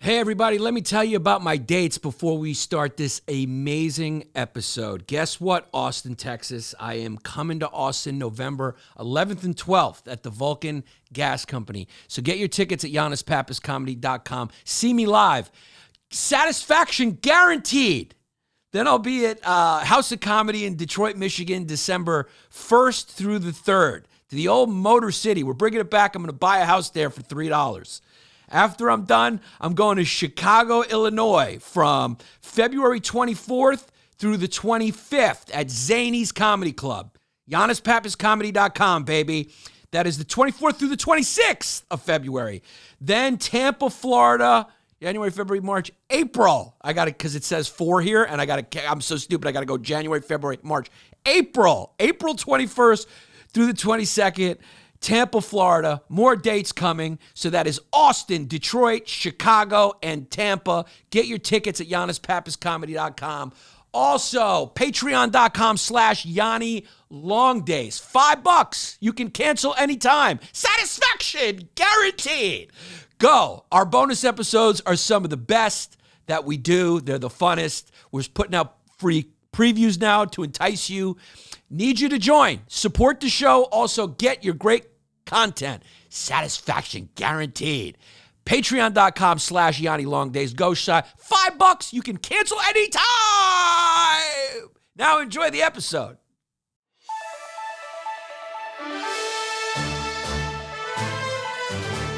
Hey, everybody, let me tell you about my dates before we start this amazing episode. Guess what, Austin, Texas? I am coming to Austin November 11th and 12th at the Vulcan Gas Company. So get your tickets at YannisPappasComedy.com. See me live. Satisfaction guaranteed. Then I'll be at House of Comedy in Detroit, Michigan, December 1st through the 3rd. To the old Motor City. We're bringing it back. I'm going to buy a house there for $3. After I'm done, I'm going to Chicago, Illinois from February 24th through the 25th at Zany's Comedy Club. YannisPappasComedy.com, baby. That is the 24th through the 26th of February. Then Tampa, Florida, January, February, March, April. I got it because it says 4 here, and I'm so stupid. I got to go January, February, March, April 21st through the 22nd. Tampa, Florida, more dates coming. So that is Austin, Detroit, Chicago, and Tampa. Get your tickets at YannisPappasComedy.com. Also, Patreon.com/Yanni Longdays. $5. You can cancel anytime. Satisfaction guaranteed. Go. Our bonus episodes are some of the best that we do. They're the funnest. We're putting out free previews now to entice you. Need you to join. Support the show. Also, get your great content. Satisfaction guaranteed. Patreon.com/Yanni Longdays. Go shy. $5. You can cancel anytime. Now enjoy the episode.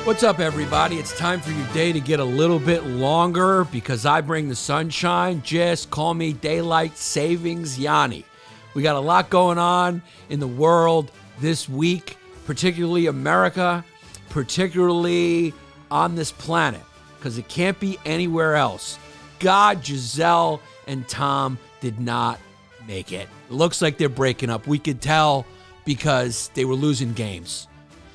What's up, everybody? It's time for your day to get a little bit longer because I bring the sunshine. Just call me Daylight Savings Yanni. We got a lot going on in the world this week, particularly America, particularly on this planet, because it can't be anywhere else. God, Giselle, and Tom did not make it. It looks like they're breaking up. We could tell because they were losing games,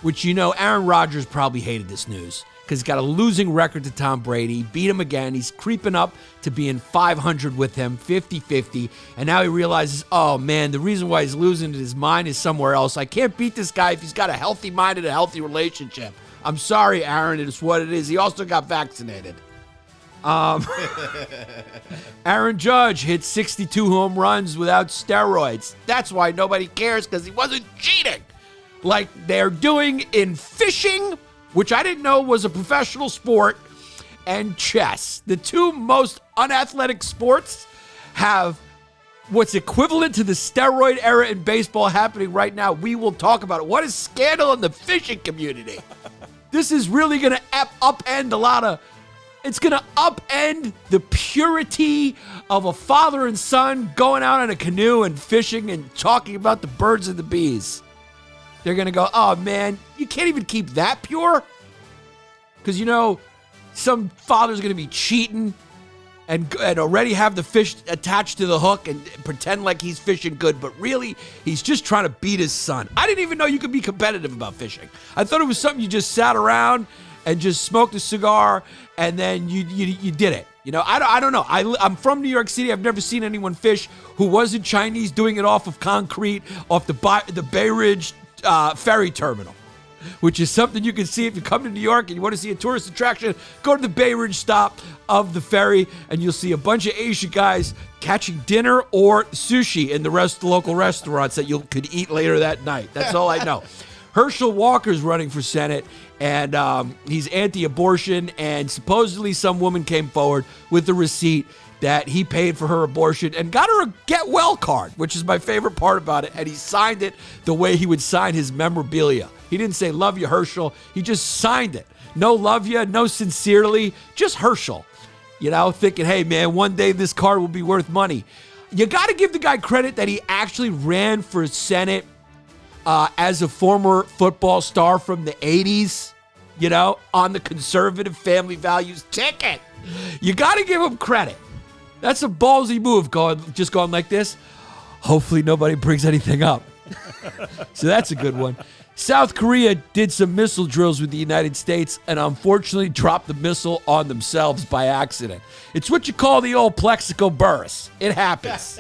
which, you know, Aaron Rodgers probably hated this news because he's got a losing record to Tom Brady. Beat him again. He's creeping up to being 500 with him, 50-50. And now he realizes, oh, man, the reason why he's losing his mind is somewhere else. I can't beat this guy if he's got a healthy mind and a healthy relationship. I'm sorry, Aaron. It is what it is. He also got vaccinated. Aaron Judge hit 62 home runs without steroids. That's why nobody cares, because he wasn't cheating like they're doing in fishing, which I didn't know was a professional sport, and chess. The two most unathletic sports have what's equivalent to the steroid era in baseball happening right now. We will talk about it. What a scandal in the fishing community. This is really going to upend a lot of... It's going to upend the purity of a father and son going out in a canoe and fishing and talking about the birds and the bees. They're going to go, oh, man, you can't even keep that pure? Because, you know, some father's going to be cheating and already have the fish attached to the hook and pretend like he's fishing good, but really, he's just trying to beat his son. I didn't even know you could be competitive about fishing. I thought it was something you just sat around and just smoked a cigar, and then you did it. You know, I don't know. I'm from New York City. I've never seen anyone fish who wasn't Chinese doing it off of concrete, off the Bay Ridge ferry terminal, which is something you can see if you come to New York and you want to see a tourist attraction. Go to the Bay Ridge stop of the ferry, and you'll see a bunch of Asian guys catching dinner or sushi in the local restaurants that you could eat later that night. That's all I know. Herschel Walker is running for Senate, and he's anti-abortion, and supposedly some woman came forward with the receipt that he paid for her abortion and got her a get well card, which is my favorite part about it. And he signed it the way he would sign his memorabilia. He didn't say, love you, Herschel. He just signed it. No love you, no sincerely, just Herschel. You know, thinking, hey, man, one day this card will be worth money. You got to give the guy credit that he actually ran for Senate as a former football star from the 80s, you know, on the conservative family values ticket. You got to give him credit. That's a ballsy move, just going like this. Hopefully nobody brings anything up. So that's a good one. South Korea did some missile drills with the United States and unfortunately dropped the missile on themselves by accident. It's what you call the old Plexico burst. It happens.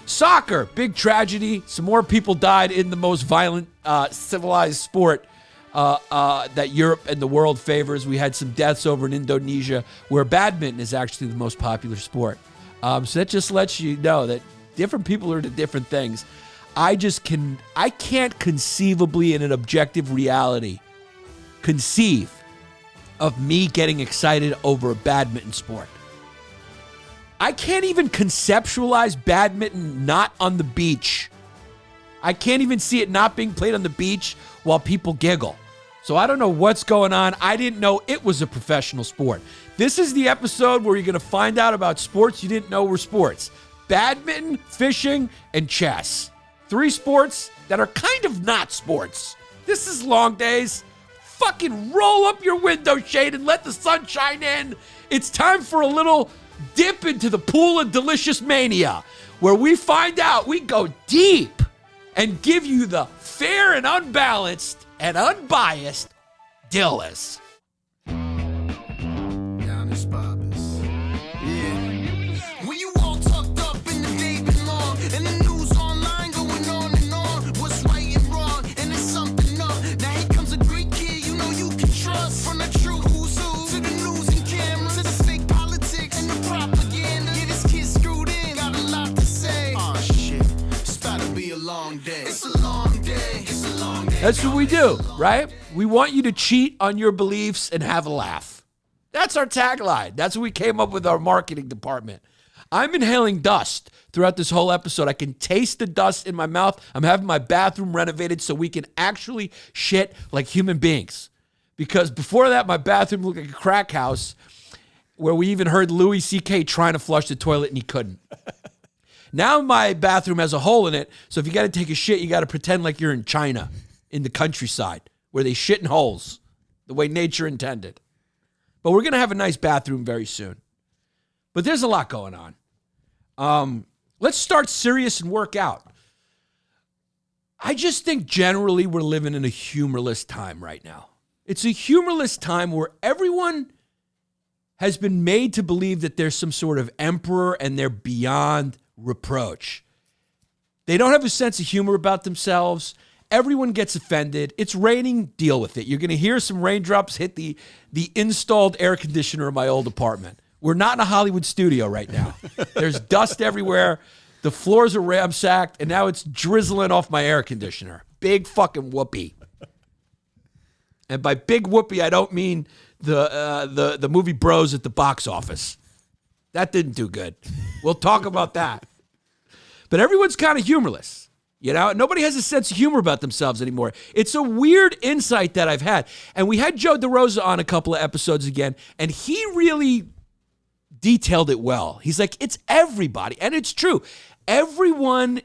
Soccer, big tragedy. Some more people died in the most violent civilized sport that Europe and the world favors. We had some deaths over in Indonesia where badminton is actually the most popular sport. So that just lets you know that different people are into different things. I can't conceivably in an objective reality conceive of me getting excited over a badminton sport. I can't even conceptualize badminton not on the beach. I can't even see it not being played on the beach while people giggle. So I don't know what's going on. I didn't know it was a professional sport. This is the episode where you're going to find out about sports you didn't know were sports. Badminton, fishing, and chess. 3 sports that are kind of not sports. This is Longdays. Fucking roll up your window shade and let the sun shine in. It's time for a little dip into the pool of delicious mania, where we find out, we go deep and give you the fair and unbalanced and unbiased Dillas. Yannis Pappas. Yeah. When you all tucked up in the day long, and the news online going on and on, what's right and wrong, and there's something up. Now here comes a great kid you know you can trust. From the true who's who to the news and cameras, to the fake politics and the propaganda. Yeah, this kid's screwed in, got a lot to say. Oh shit, it's about to be a long day. It's a long day. It's a long day. That's what we do, right? We want you to cheat on your beliefs and have a laugh. That's our tagline. That's what we came up with our marketing department. I'm inhaling dust throughout this whole episode. I can taste the dust in my mouth. I'm having my bathroom renovated so we can actually shit like human beings. Because before that, my bathroom looked like a crack house where we even heard Louis C.K. trying to flush the toilet and he couldn't. Now my bathroom has a hole in it, so if you got to take a shit, you got to pretend like you're in China, in the countryside, where they shit in holes, the way nature intended. But we're going to have a nice bathroom very soon. But there's a lot going on. Let's start serious and work out. I just think generally we're living in a humorless time right now. It's a humorless time where everyone has been made to believe that there's some sort of emperor and they're beyond reproach. They don't have a sense of humor about themselves. Everyone gets offended. It's raining. Deal with it. You're going to hear some raindrops hit the installed air conditioner in my old apartment. We're not in a Hollywood studio right now. There's dust everywhere. The floors are ramsacked, and now it's drizzling off my air conditioner. Big fucking whoopee. And by big whoopee, I don't mean the movie Bros at the box office. That didn't do good. We'll talk about that. But everyone's kind of humorless. You know, nobody has a sense of humor about themselves anymore. It's a weird insight that I've had. And we had Joe DeRosa on a couple of episodes again, and he really detailed it well. He's like, it's everybody. And it's true. Everyone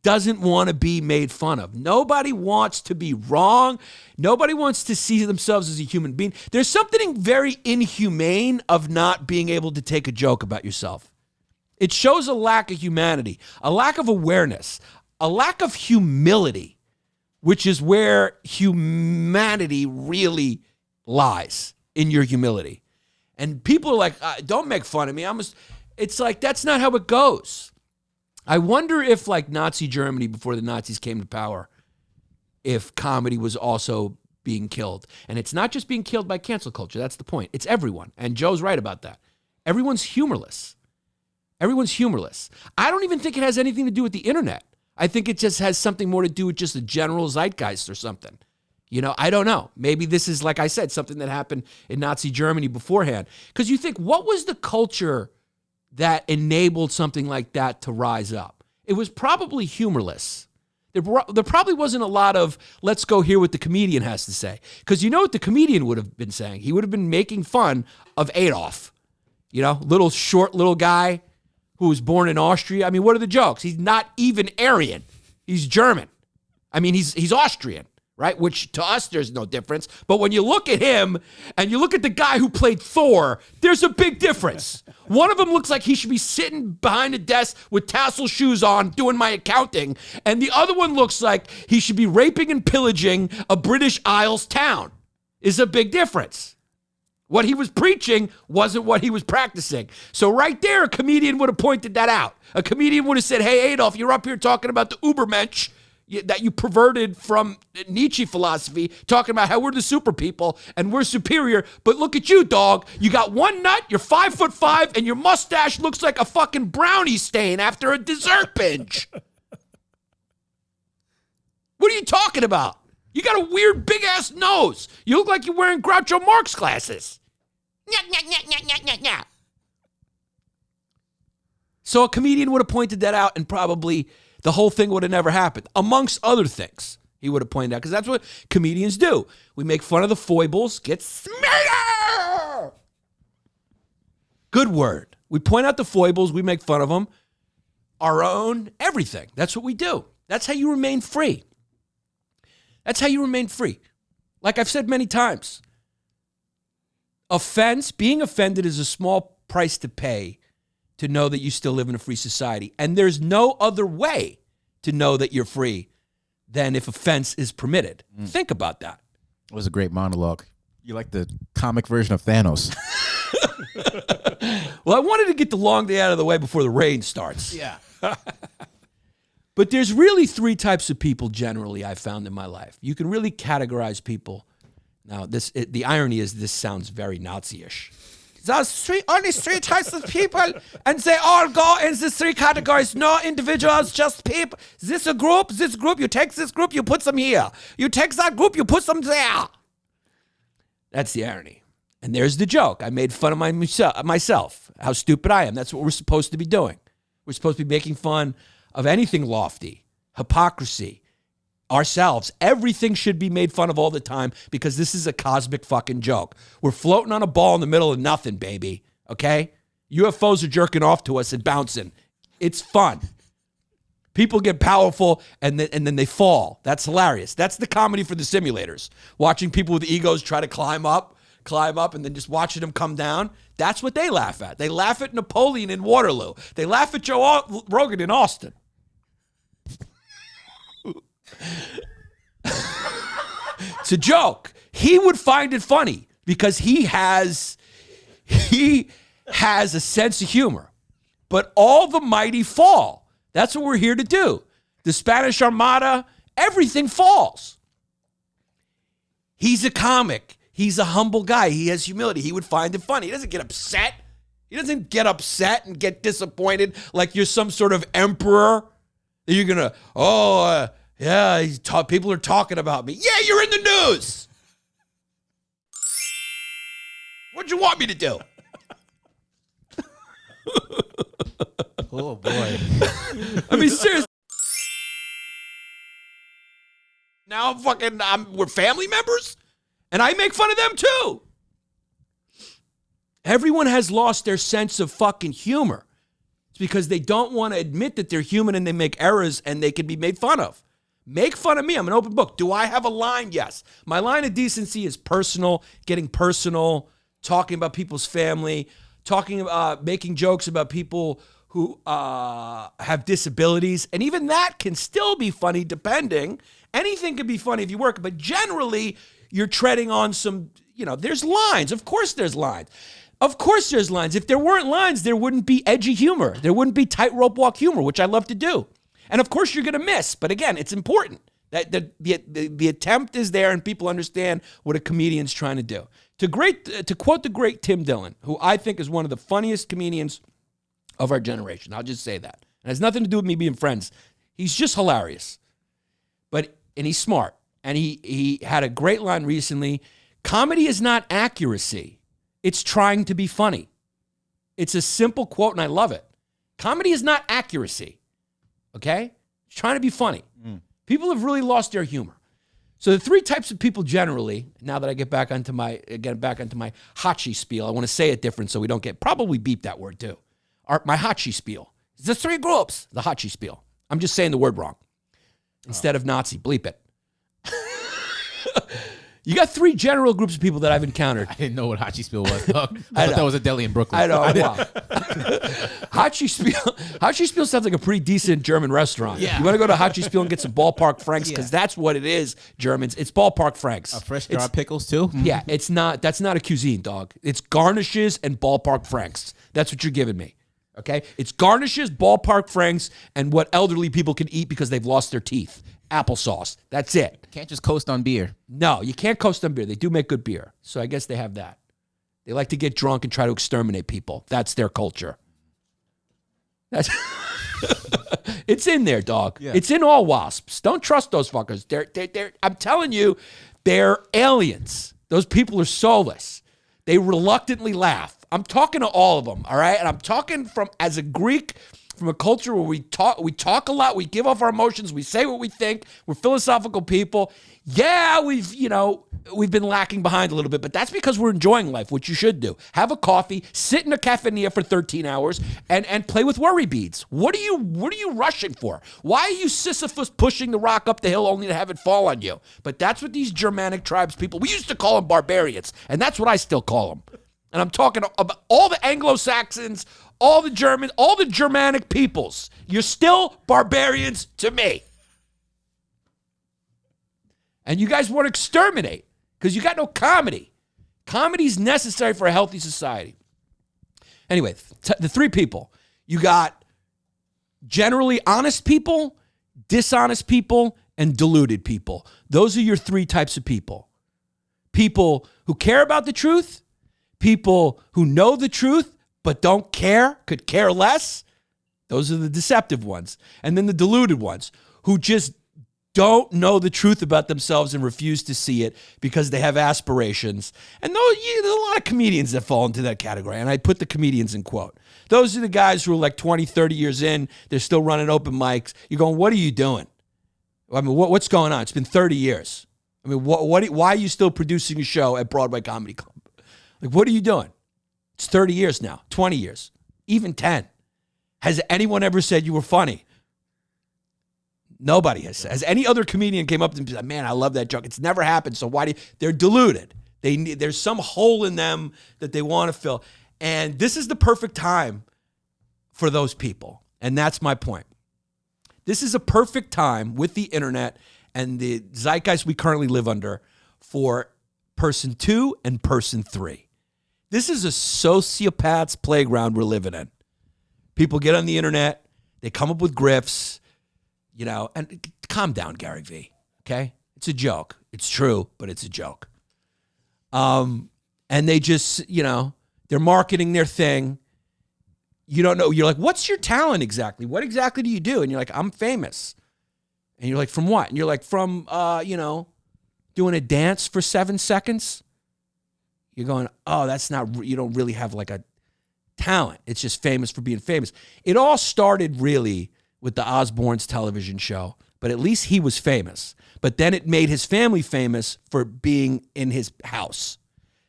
doesn't want to be made fun of. Nobody wants to be wrong. Nobody wants to see themselves as a human being. There's something very inhumane of not being able to take a joke about yourself. It shows a lack of humanity, a lack of awareness, a lack of humility, which is where humanity really lies, in your humility. And people are like, don't make fun of me. It's like, that's not how it goes. I wonder if, like Nazi Germany before the Nazis came to power, if comedy was also being killed. And it's not just being killed by cancel culture. That's the point. It's everyone. And Joe's right about that. Everyone's humorless. Everyone's humorless. I don't even think it has anything to do with the internet. I think it just has something more to do with just the general zeitgeist or something. You know, I don't know. Maybe this is, like I said, something that happened in Nazi Germany beforehand. Because you think, what was the culture that enabled something like that to rise up? It was probably humorless. There probably wasn't a lot of, let's go hear what the comedian has to say. Because you know what the comedian would have been saying? He would have been making fun of Adolf. You know, little guy who was born in Austria. I mean, what are the jokes? He's not even Aryan. He's German. I mean, he's Austrian, right? Which to us, there's no difference. But when you look at him and you look at the guy who played Thor, there's a big difference. One of them looks like he should be sitting behind a desk with tassel shoes on doing my accounting. And the other one looks like he should be raping and pillaging a British Isles town. Is a big difference. What he was preaching wasn't what he was practicing. So right there, a comedian would have pointed that out. A comedian would have said, hey, Adolf, you're up here talking about the Ubermensch. that you perverted from Nietzsche philosophy, talking about how we're the super people and we're superior. But look at you, dog. You got one nut, you're 5'5", and your mustache looks like a fucking brownie stain after a dessert binge. What are you talking about? You got a weird big-ass nose. You look like you're wearing Groucho Marx glasses. So a comedian would have pointed that out, and probably the whole thing would have never happened. Amongst other things, he would have pointed out, because that's what comedians do. We make fun of the foibles, get smarter. Good word. We point out the foibles, we make fun of them, our own, everything. That's what we do. That's how you remain free. That's how you remain free. Like I've said many times, being offended is a small price to pay to know that you still live in a free society. And there's no other way to know that you're free than if offense is permitted. Think about that. It was a great monologue. You like the comic version of Thanos. Well, I wanted to get the long day out of the way before the rain starts. Yeah. But there's really three types of people generally I've found in my life. You can really categorize people. Now, the irony is this sounds very Nazi-ish. There's only three types of people, and they all go in the three categories. No individuals, just people. This group, you take this group, you put them here. You take that group, you put them there. That's the irony. And there's the joke. I made fun of myself, how stupid I am. That's what we're supposed to be doing. We're supposed to be making fun of anything lofty, hypocrisy, ourselves. Everything should be made fun of all the time because this is a cosmic fucking joke. We're floating on a ball in the middle of nothing, baby. Okay? UFOs are jerking off to us and bouncing. It's fun. People get powerful and then they fall. That's hilarious. That's the comedy for the simulators. Watching people with egos try to climb up, and then just watching them come down. That's what they laugh at. They laugh at Napoleon in Waterloo. They laugh at Joe Rogan in Austin. It's a joke. He would find it funny because he has a sense of humor. But all the mighty fall. That's what we're here to do. The Spanish Armada, everything falls. He's a comic. He's a humble guy. He has humility. He would find it funny. He doesn't get upset. He doesn't get upset and get disappointed like you're some sort of emperor. That you're going to, yeah, people are talking about me. Yeah, you're in the news. What'd you want me to do? Oh, boy. I mean, seriously. Now we're family members, and I make fun of them too. Everyone has lost their sense of fucking humor. It's because they don't want to admit that they're human and they make errors and they can be made fun of. Make fun of me. I'm an open book. Do I have a line? Yes. My line of decency is personal, getting personal, talking about people's family, making jokes about people who have disabilities. And even that can still be funny depending. Anything can be funny if you work, but generally you're treading on some, there's lines. Of course there's lines. Of course there's lines. If there weren't lines, there wouldn't be edgy humor. There wouldn't be tightrope walk humor, which I love to do. And of course you're going to miss. But again, it's important that the attempt is there and people understand what a comedian's trying to do. To quote the great Tim Dillon, who I think is one of the funniest comedians of our generation. I'll just say that. It has nothing to do with me being friends. He's just hilarious. And he's smart. And he had a great line recently. Comedy is not accuracy. It's trying to be funny. It's a simple quote, and I love it. Comedy is not accuracy. Okay? It's trying to be funny. People have really lost their humor. So the three types of people generally, now that I get back onto my Hachi spiel, I want to say it different so we don't probably beep that word too. My Hachi spiel. The three groups. The Hachi spiel. I'm just saying the word wrong. Instead of Nazi, bleep it. You got three general groups of people that I've encountered. I didn't know what Hachi spiel was, dog. I thought that was a deli in Brooklyn. I know. Wow. Hachi spiel sounds like a pretty decent German restaurant. Yeah. You want to go to Hachi spiel and get some ballpark franks because that's what it is, Germans. It's ballpark franks. A fresh jar of pickles too? Yeah, that's not a cuisine, dog. It's garnishes and ballpark franks. That's what you're giving me. Okay? It's garnishes, ballpark franks, and what elderly people can eat because they've lost their teeth. applesauce. That's it. Can't just coast on beer. No, you can't coast on beer. They do make good beer. So I guess they have that. They like to get drunk and try to exterminate people. That's their culture. That's it's in there, dog. Yeah. It's in all wasps. Don't trust those fuckers. They're I'm telling you, they're aliens. Those people are soulless. They reluctantly laugh. I'm talking to all of them, all right? And I'm talking from as a Greek, from a culture where we talk a lot, we give off our emotions, we say what we think, we're philosophical people. Yeah, we've been lacking behind a little bit, but that's because we're enjoying life, which you should do. Have a coffee, sit in a cafeteria for 13 hours, and play with worry beads. What are you rushing for? Why are you Sisyphus pushing the rock up the hill only to have it fall on you? But that's what these Germanic tribes people, we used to call them barbarians, and that's what I still call them. And I'm talking about all the Anglo-Saxons, all the Germans, all the Germanic peoples. You're still barbarians to me. And you guys want to exterminate because you got no comedy. Comedy's necessary for a healthy society. Anyway, the three people. You got generally honest people, dishonest people, and deluded people. Those are your three types of people. People who care about the truth, people who know the truth but don't care, could care less. Those are the deceptive ones. And then the deluded ones who just don't know the truth about themselves and refuse to see it because they have aspirations. And there's a lot of comedians that fall into that category, and I put the comedians in quote. Those are the guys who are like 20, 30 years in, they're still running open mics. You're going, what are you doing? I mean, what's going on? It's been 30 years. I mean, why are you still producing a show at Broadway Comedy Club? Like, what are you doing? It's 30 years now, 20 years, even 10. Has anyone ever said you were funny? Nobody has. Has any other comedian came up to me and said, man, I love that joke. It's never happened. So why do you? They're deluded. There's some hole in them that they want to fill. And this is the perfect time for those people. And that's my point. This is a perfect time with the internet and the zeitgeist we currently live under for person 2 and person 3. This is a sociopath's playground we're living in. People get on the internet, they come up with grifts, and calm down, Gary V, okay? It's a joke. It's true, but it's a joke. And they just, they're marketing their thing. You don't know. You're like, what's your talent exactly? What exactly do you do? And you're like, I'm famous. And you're like, from what? And you're like, from, doing a dance for 7 seconds. You're going, oh, that's not, you don't really have like a talent. It's just famous for being famous. It all started really with the Osbournes television show, but at least he was famous. But then it made his family famous for being in his house.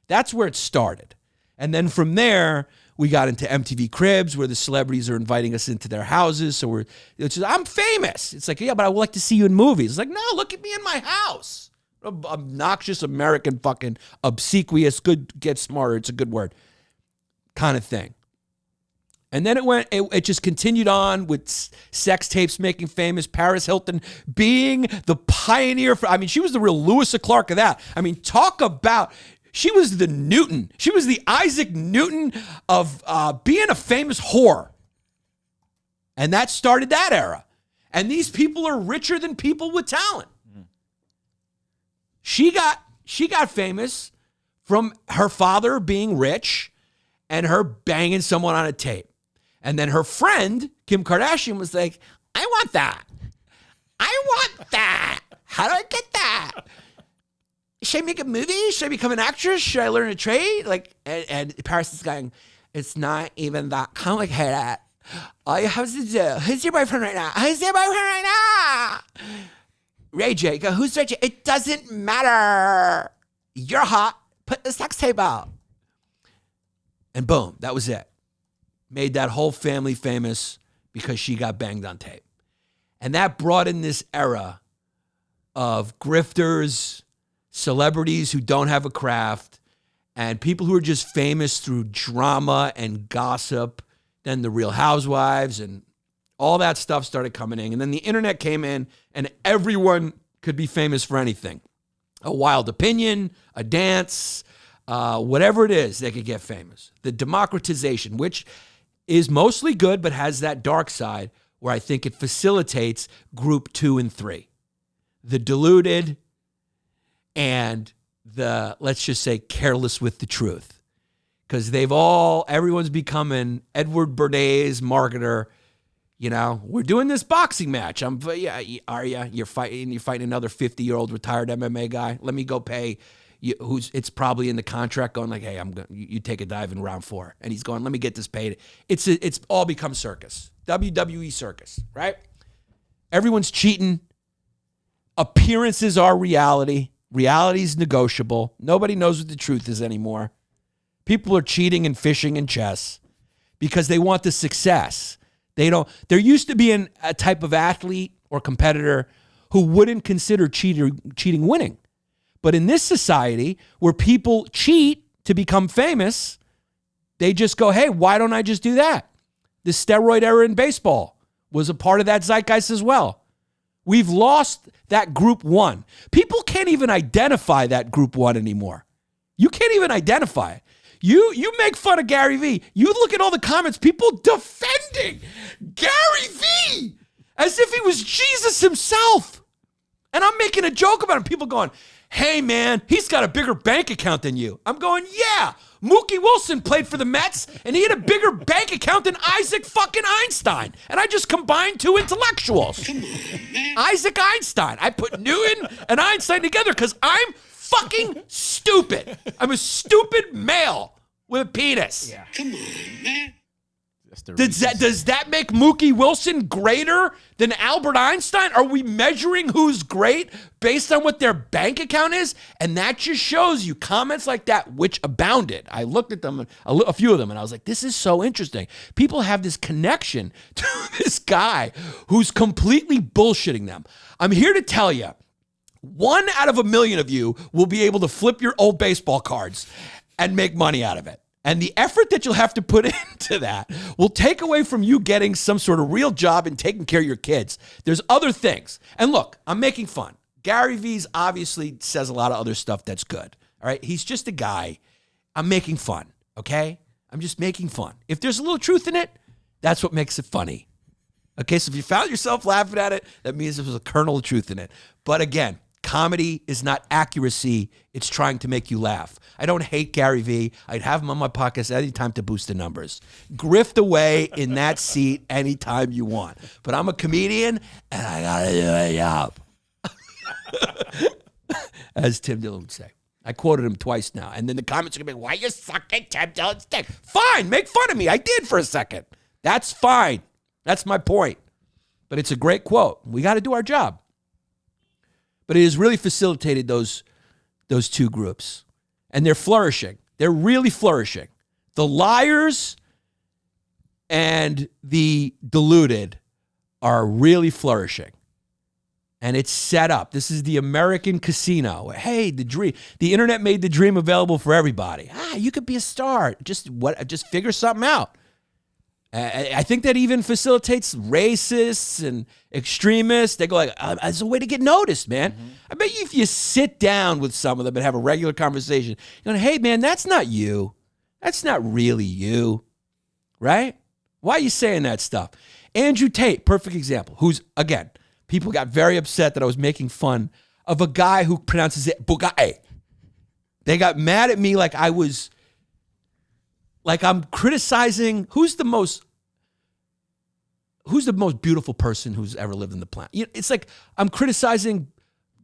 That's where it started. And then from there, we got into MTV Cribs where the celebrities are inviting us into their houses. So I'm famous. It's like, yeah, but I would like to see you in movies. It's like, no, look at me in my house. Obnoxious American fucking obsequious, good, get smarter, it's a good word, kind of thing. And then it just continued on with sex tapes making famous, Paris Hilton being the pioneer she was the real Lewis and Clark of that. I mean, talk about, she was the Newton. She was the Isaac Newton of being a famous whore. And that started that era. And these people are richer than people with talent. She got famous from her father being rich and her banging someone on a tape. And then her friend, Kim Kardashian, was like, I want that. I want that. How do I get that? Should I make a movie? Should I become an actress? Should I learn a trade? And Paris is going, it's not even that complicated. All you have to do, who's your boyfriend right now? Who's your boyfriend right now? Ray J. Go, who's Ray J? It doesn't matter. You're hot. Put the sex tape out. And boom, that was it. Made that whole family famous because she got banged on tape. And that brought in this era of grifters, celebrities who don't have a craft, and people who are just famous through drama and gossip. Then the Real Housewives and all that stuff started coming in. And then the internet came in and everyone could be famous for anything. A wild opinion, a dance, whatever it is, they could get famous. The democratization, which is mostly good, but has that dark side where I think it facilitates group 2 and 3. the deluded, and the, let's just say, careless with the truth. Because everyone's becoming Edward Bernays marketer. You know, we're doing this boxing match. Are you? You're fighting another 50-year-old retired MMA guy. Let me go pay you, it's probably in the contract going like, hey, you take a dive in round 4. And he's going, let me get this paid. It's all become circus. WWE circus, right? Everyone's cheating. Appearances are reality. Reality is negotiable. Nobody knows what the truth is anymore. People are cheating and fishing in chess because they want the success. There used to be a type of athlete or competitor who wouldn't consider cheating winning. But in this society where people cheat to become famous, they just go, hey, why don't I just do that? The steroid era in baseball was a part of that zeitgeist as well. We've lost that group 1. People can't even identify that group 1 anymore. You can't even identify it. You make fun of Gary Vee. You look at all the comments, people defending Gary Vee as if he was Jesus himself. And I'm making a joke about him. People going, hey, man, he's got a bigger bank account than you. I'm going, yeah. Mookie Wilson played for the Mets, and he had a bigger bank account than Isaac fucking Einstein. And I just combined 2 intellectuals. Come on, man. Isaac Einstein. I put Newton and Einstein together because I'm fucking stupid. I'm a stupid male with a penis. Yeah. Come on, man. Does that make Mookie Wilson greater than Albert Einstein? Are we measuring who's great based on what their bank account is? And that just shows you comments like that, which abounded. I looked at them, a few of them, and I was like, this is so interesting. People have this connection to this guy who's completely bullshitting them. I'm here to tell you, 1 out of a million of you will be able to flip your old baseball cards and make money out of it. And the effort that you'll have to put into that will take away from you getting some sort of real job and taking care of your kids. There's other things. And look, I'm making fun. Gary Vee's obviously says a lot of other stuff that's good. All right? He's just a guy. I'm making fun, okay? I'm just making fun. If there's a little truth in it, that's what makes it funny. Okay, so if you found yourself laughing at it, that means there's a kernel of truth in it. But again, comedy is not accuracy. It's trying to make you laugh. I don't hate Gary Vee. I'd have him on my podcast anytime to boost the numbers. Grift away in that seat anytime you want. But I'm a comedian, and I got to do a job. As Tim Dillon would say. I quoted him twice now. And then the comments are going to be, why you sucking Tim Dillon's dick? Fine, make fun of me. I did for a second. That's fine. That's my point. But it's a great quote. We got to do our job. But it has really facilitated those 2 groups. And they're flourishing. They're really flourishing. The liars and the deluded are really flourishing. And it's set up. This is the American casino. Hey, the internet made the dream available for everybody. You could be a star. Just figure something out. I think that even facilitates racists and extremists. They go like, it's a way to get noticed, man. Mm-hmm. I bet you if you sit down with some of them and have a regular conversation, you're going, hey, man, that's not you. That's not really you, right? Why are you saying that stuff? Andrew Tate, perfect example, who's, again, people got very upset that I was making fun of a guy who pronounces it bugae. They got mad at me like I was... Like I'm criticizing who's the most beautiful person who's ever lived on the planet. It's like I'm criticizing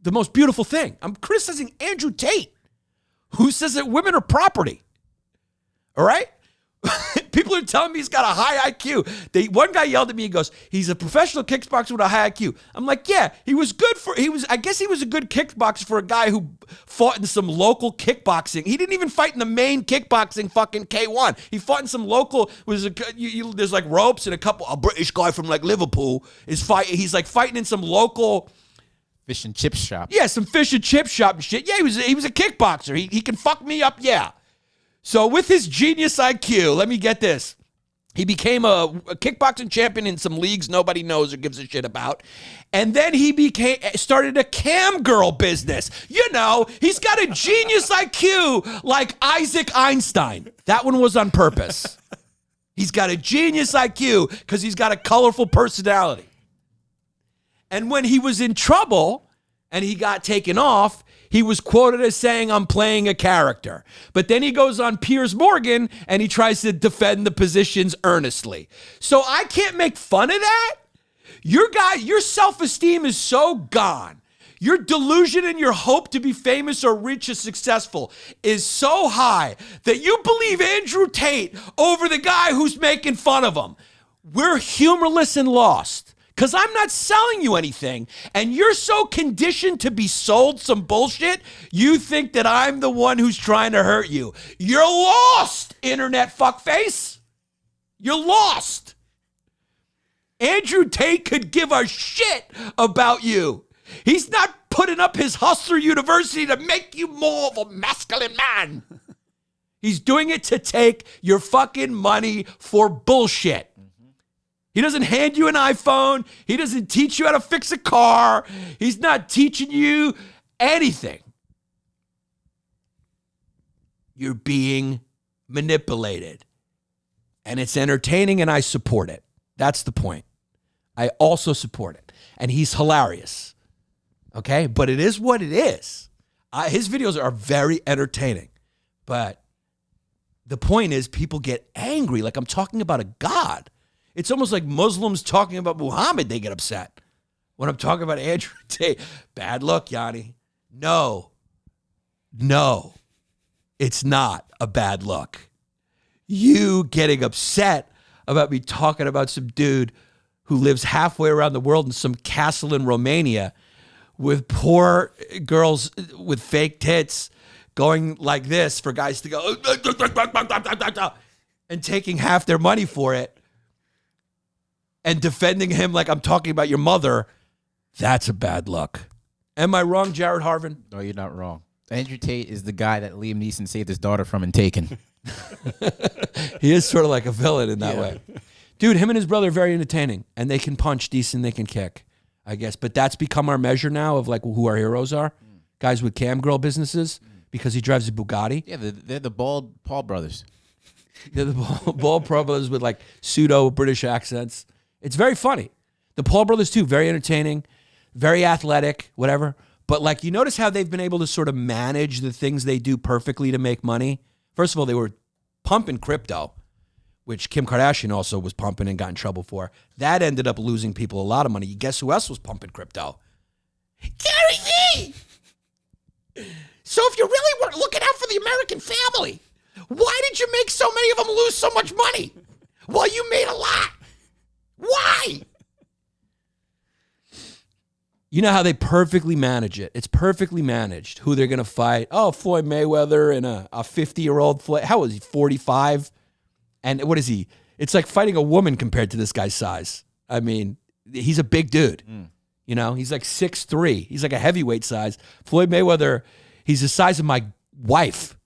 the most beautiful thing. I'm criticizing Andrew Tate, who says that women are property. All right? People are telling me he's got a high IQ. One guy yelled at me, he goes, he's a professional kickboxer with a high IQ. I'm like, yeah, I guess he was a good kickboxer for a guy who fought in some local kickboxing. He didn't even fight in the main kickboxing fucking K1. He fought in some local, there's like ropes and a British guy from like Liverpool is fighting. He's like fighting in some local fish and chip shop. Yeah, some fish and chip shop and shit. Yeah, he was a kickboxer. He can fuck me up, yeah. So with his genius IQ, let me get this. He became a kickboxing champion in some leagues nobody knows or gives a shit about. And then he started a cam girl business. You know, he's got a genius IQ like Isaac Einstein. That one was on purpose. He's got a genius IQ because he's got a colorful personality. And when he was in trouble, and he got taken off, he was quoted as saying, I'm playing a character. But then he goes on Piers Morgan and he tries to defend the positions earnestly. So I can't make fun of that. Your self-esteem is so gone. Your delusion and your hope to be famous or rich or successful is so high that you believe Andrew Tate over the guy who's making fun of him. We're humorless and lost. Because I'm not selling you anything, and you're so conditioned to be sold some bullshit, you think that I'm the one who's trying to hurt you. You're lost, internet fuckface. You're lost. Andrew Tate could give a shit about you. He's not putting up his Hustler University to make you more of a masculine man. He's doing it to take your fucking money for bullshit. He doesn't hand you an iPhone. He doesn't teach you how to fix a car. He's not teaching you anything. You're being manipulated. And it's entertaining, and I support it. That's the point. I also support it. And he's hilarious. Okay? But it is what it is. His videos are very entertaining. But the point is, people get angry like I'm talking about a god. It's almost like Muslims talking about Muhammad, they get upset. When I'm talking about Andrew Tate, bad luck, Yanni. No, it's not a bad look. You getting upset about me talking about some dude who lives halfway around the world in some castle in Romania with poor girls with fake tits going like this for guys to go and taking half their money for it. And defending him like I'm talking about your mother, that's a bad look. Am I wrong, Jared Harvin? No, you're not wrong. Andrew Tate is the guy that Liam Neeson saved his daughter from in Taken. He is sort of like a villain in that way. Dude, him and his brother are very entertaining. And they can punch decent, they can kick, I guess. But that's become our measure now of like who our heroes are. Guys with cam girl businesses because he drives a Bugatti. Yeah, they're the bald Paul brothers. They're the bald brothers with like pseudo British accents. It's very funny. The Paul brothers, too, very entertaining, very athletic, whatever. But, like, you notice how they've been able to sort of manage the things they do perfectly to make money? First of all, they were pumping crypto, which Kim Kardashian also was pumping and got in trouble for. That ended up losing people a lot of money. Guess who else was pumping crypto? Gary Vee! So if you really were looking out for the American family, why did you make so many of them lose so much money? Well, you made a lot. Why? You know how they perfectly manage it. It's perfectly managed who they're going to fight. Oh, Floyd Mayweather and a 50-year-old Floyd. How old is he? 45? And what is he? It's like fighting a woman compared to this guy's size. I mean, he's a big dude. You know, he's like 6'3". He's like a heavyweight size. Floyd Mayweather, he's the size of my wife.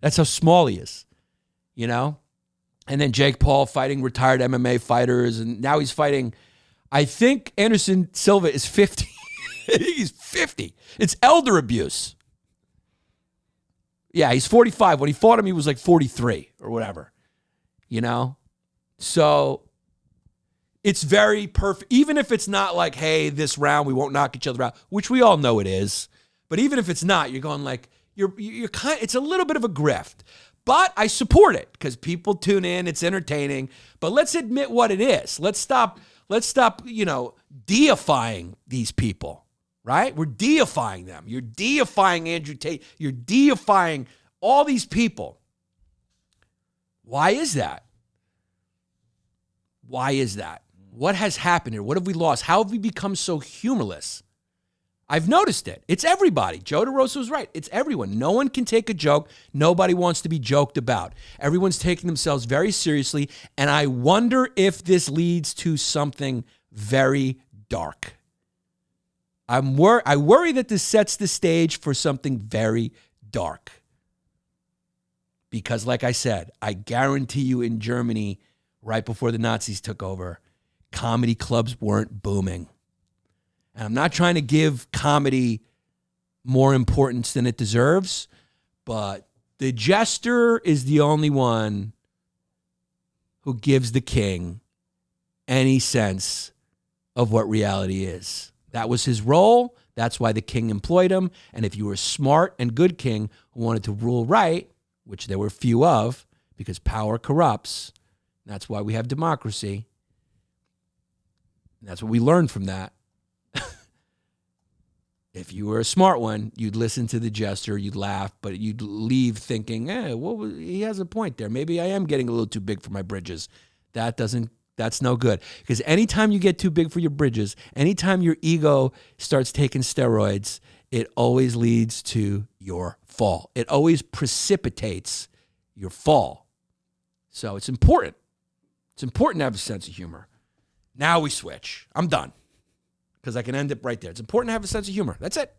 That's how small he is, you know? And then Jake Paul fighting retired MMA fighters. And now he's fighting, I think Anderson Silva is 50. He's 50. It's elder abuse. Yeah, he's 45. When he fought him, he was like 43 or whatever, you know? So it's very perfect. Even if it's not like, hey, this round, we won't knock each other out, which we all know it is. But even if it's not, you're going like, you're kind. It's a little bit of a grift. But I support it because people tune in. It's entertaining. But let's admit what it is. Let's stop, you know, deifying these people, right? We're deifying them. You're deifying Andrew Tate. You're deifying all these people. Why is that? Why is that? What has happened here? What have we lost? How have we become so humorless? I've noticed it. It's everybody. Joe DeRosa was right. It's everyone. No one can take a joke. Nobody wants to be joked about. Everyone's taking themselves very seriously, and I wonder if this leads to something very dark. I worry that this sets the stage for something very dark. Because like I said, I guarantee you in Germany, right before the Nazis took over, comedy clubs weren't booming. And I'm not trying to give comedy more importance than it deserves, but the jester is the only one who gives the king any sense of what reality is. That was his role. That's why the king employed him. And if you were a smart and good king who wanted to rule right, which there were few of, because power corrupts, that's why we have democracy. And that's what we learned from that. If you were a smart one, you'd listen to the jester, you'd laugh, but you'd leave thinking, he has a point there. Maybe I am getting a little too big for my bridges. That's no good. Because anytime you get too big for your bridges, anytime your ego starts taking steroids, it always leads to your fall. It always precipitates your fall. So it's important. It's important to have a sense of humor. Now we switch. I'm done. Because I can end it right there. It's important to have a sense of humor. That's it.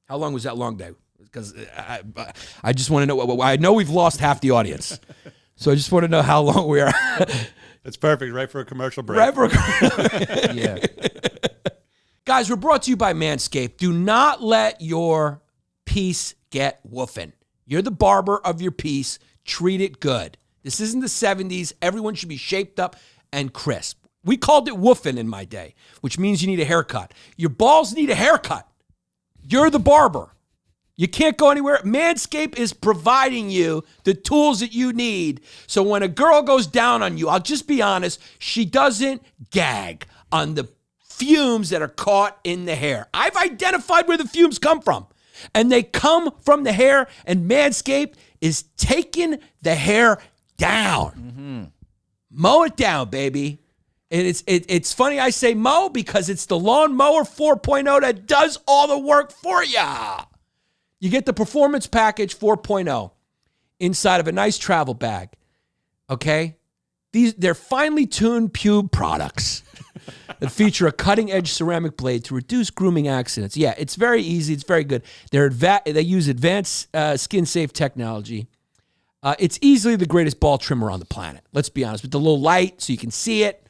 How long was that long day? Because I just want to know. I know we've lost half the audience. So I just want to know how long we are. It's perfect. Right for a commercial break. Right for a yeah. Guys, we're brought to you by Manscaped. Do not let your piece get woofing. You're the barber of your piece. Treat it good. This isn't the 70s. Everyone should be shaped up and crisp. We called it woofing in my day, which means you need a haircut. Your balls need a haircut. You're the barber. You can't go anywhere. Manscaped is providing you the tools that you need. So when a girl goes down on you, I'll just be honest, she doesn't gag on the fumes that are caught in the hair. I've identified where the fumes come from. And they come from the hair, and Manscaped is taking the hair down. Mm-hmm. Mow it down, baby. And it's funny I say mow because it's the Lawn Mower 4.0 that does all the work for ya. You get the Performance Package 4.0 inside of a nice travel bag, okay? They're finely tuned pube products that feature a cutting-edge ceramic blade to reduce grooming accidents. Yeah, it's very easy. It's very good. They use advanced skin-safe technology. It's easily the greatest ball trimmer on the planet. Let's be honest. With the little light so you can see it.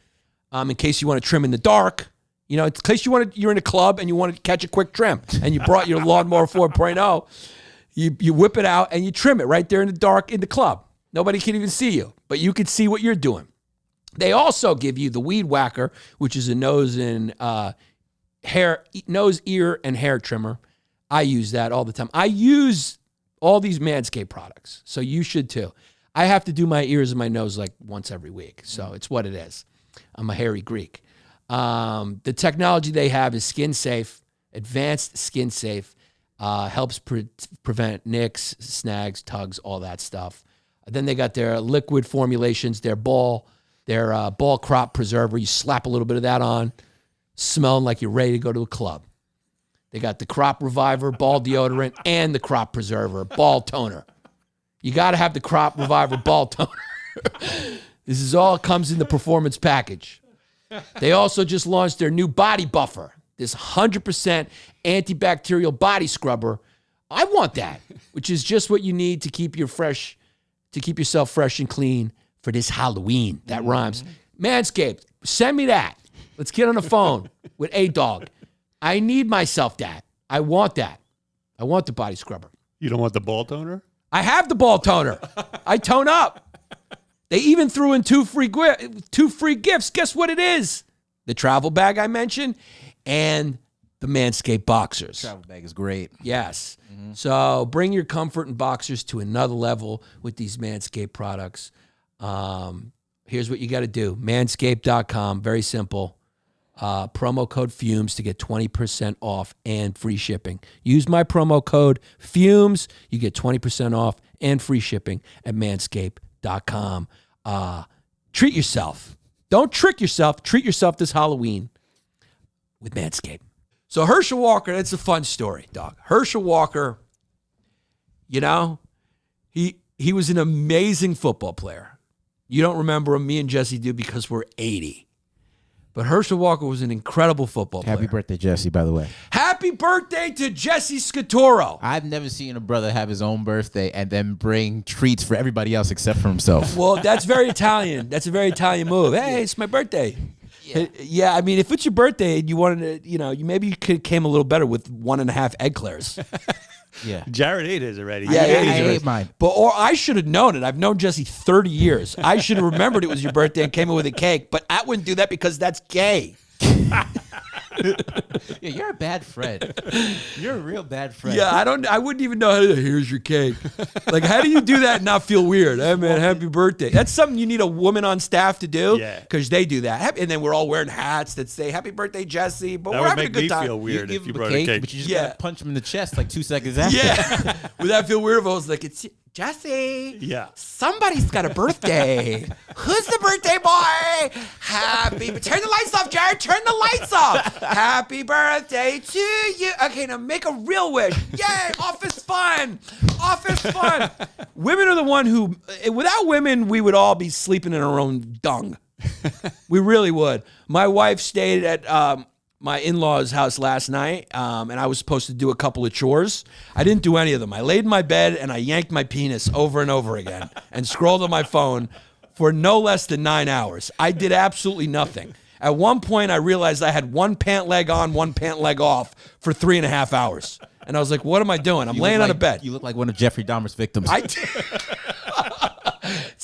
In case you want to trim in the dark, in case you're in a club and you want to catch a quick trim, and you brought your Lawnmower 4.0, you whip it out and you trim it right there in the dark in the club. Nobody can even see you, but you can see what you're doing. They also give you the Weed Whacker, which is a nose, ear, and hair trimmer. I use that all the time. I use all these Manscaped products, so you should too. I have to do my ears and my nose like once every week, so it's what it is. I'm a hairy Greek. The technology they have is skin safe, advanced skin safe, helps prevent nicks, snags, tugs, all that stuff. Then they got their liquid formulations, their ball crop preserver. You slap a little bit of that on, smelling like you're ready to go to a club. They got the crop reviver, ball deodorant, and the crop preserver, ball toner. You got to have the crop reviver, ball toner. This is all comes in the Performance Package. They also just launched their new body buffer, this 100% antibacterial body scrubber. I want that, which is just what you need to keep yourself fresh and clean for this Halloween. That rhymes. Manscaped, send me that. Let's get on the phone with A-Dog. I need myself that. I want that. I want the body scrubber. You don't want the ball toner? I have the ball toner. I tone up. They even threw in two free gifts. Guess what it is? The travel bag I mentioned and the Manscaped boxers. Travel bag is great. Yes. Mm-hmm. So bring your comfort and boxers to another level with these Manscaped products. Here's what you got to do. Manscaped.com. Very simple. Promo code FUMES to get 20% off and free shipping. Use my promo code FUMES. You get 20% off and free shipping at manscaped.com. Treat yourself. Don't trick yourself. Treat yourself this Halloween with Manscaped. So Herschel Walker, that's a fun story, dog. Herschel Walker, he was an amazing football player. You don't remember him. Me and Jesse do because we're 80. But Herschel Walker was an incredible football player. Happy birthday, Jesse, by the way. Happy birthday to Jesse Scatoro. I've never seen a brother have his own birthday and then bring treats for everybody else except for himself. Well, that's very Italian. That's a very Italian move. Hey, it's my birthday. Yeah, I mean, if it's your birthday and you wanted to, you came a little better with 1.5 eclairs. Yeah. Jared ate his already. Yeah, I ate mine. Or I should have known it. I've known Jesse 30 years. I should have remembered it was your birthday and came in with a cake. But I wouldn't do that because that's gay. Yeah, you're a bad friend. You're a real bad friend. Yeah, I wouldn't even know how to, here's your cake. Like, how do you do that and not feel weird? Hey, man, happy birthday. That's something you need a woman on staff to do. Yeah. Because they do that. And then we're all wearing hats that say, happy birthday, Jesse. But That we're would having a make good me time. feel weird give if you him brought a a cake, cake. but you just Yeah. gotta punch him in the chest like 2 seconds after. Yeah. Would that feel weird if I was like, it's Jesse? Yeah. Somebody's got a birthday. Who's the birthday boy? Turn the lights off, Jared. Turn the lights off. Happy birthday to you. Okay, now make a real wish. Yay, office fun. Office fun. Women are the one who, without women, we would all be sleeping in our own dung. We really would. My wife stayed at my in-laws' house last night, and I was supposed to do a couple of chores. I didn't do any of them. I laid in my bed, and I yanked my penis over and over again and scrolled on my phone for no less than 9 hours. I did absolutely nothing. At one point, I realized I had one pant leg on, one pant leg off for 3.5 hours. And I was like, what am I doing? I'm laying on a bed. You look like one of Jeffrey Dahmer's victims. It's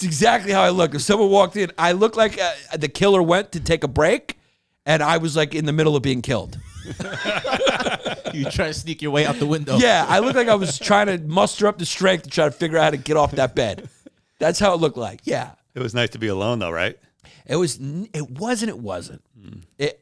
exactly how I look. If someone walked in, I look like the killer went to take a break, and I was like in the middle of being killed. You try to sneak your way out the window. Yeah, I look like I was trying to muster up the strength to try to figure out how to get off that bed. That's how it looked like. Yeah. It was nice to be alone, though, right? It wasn't.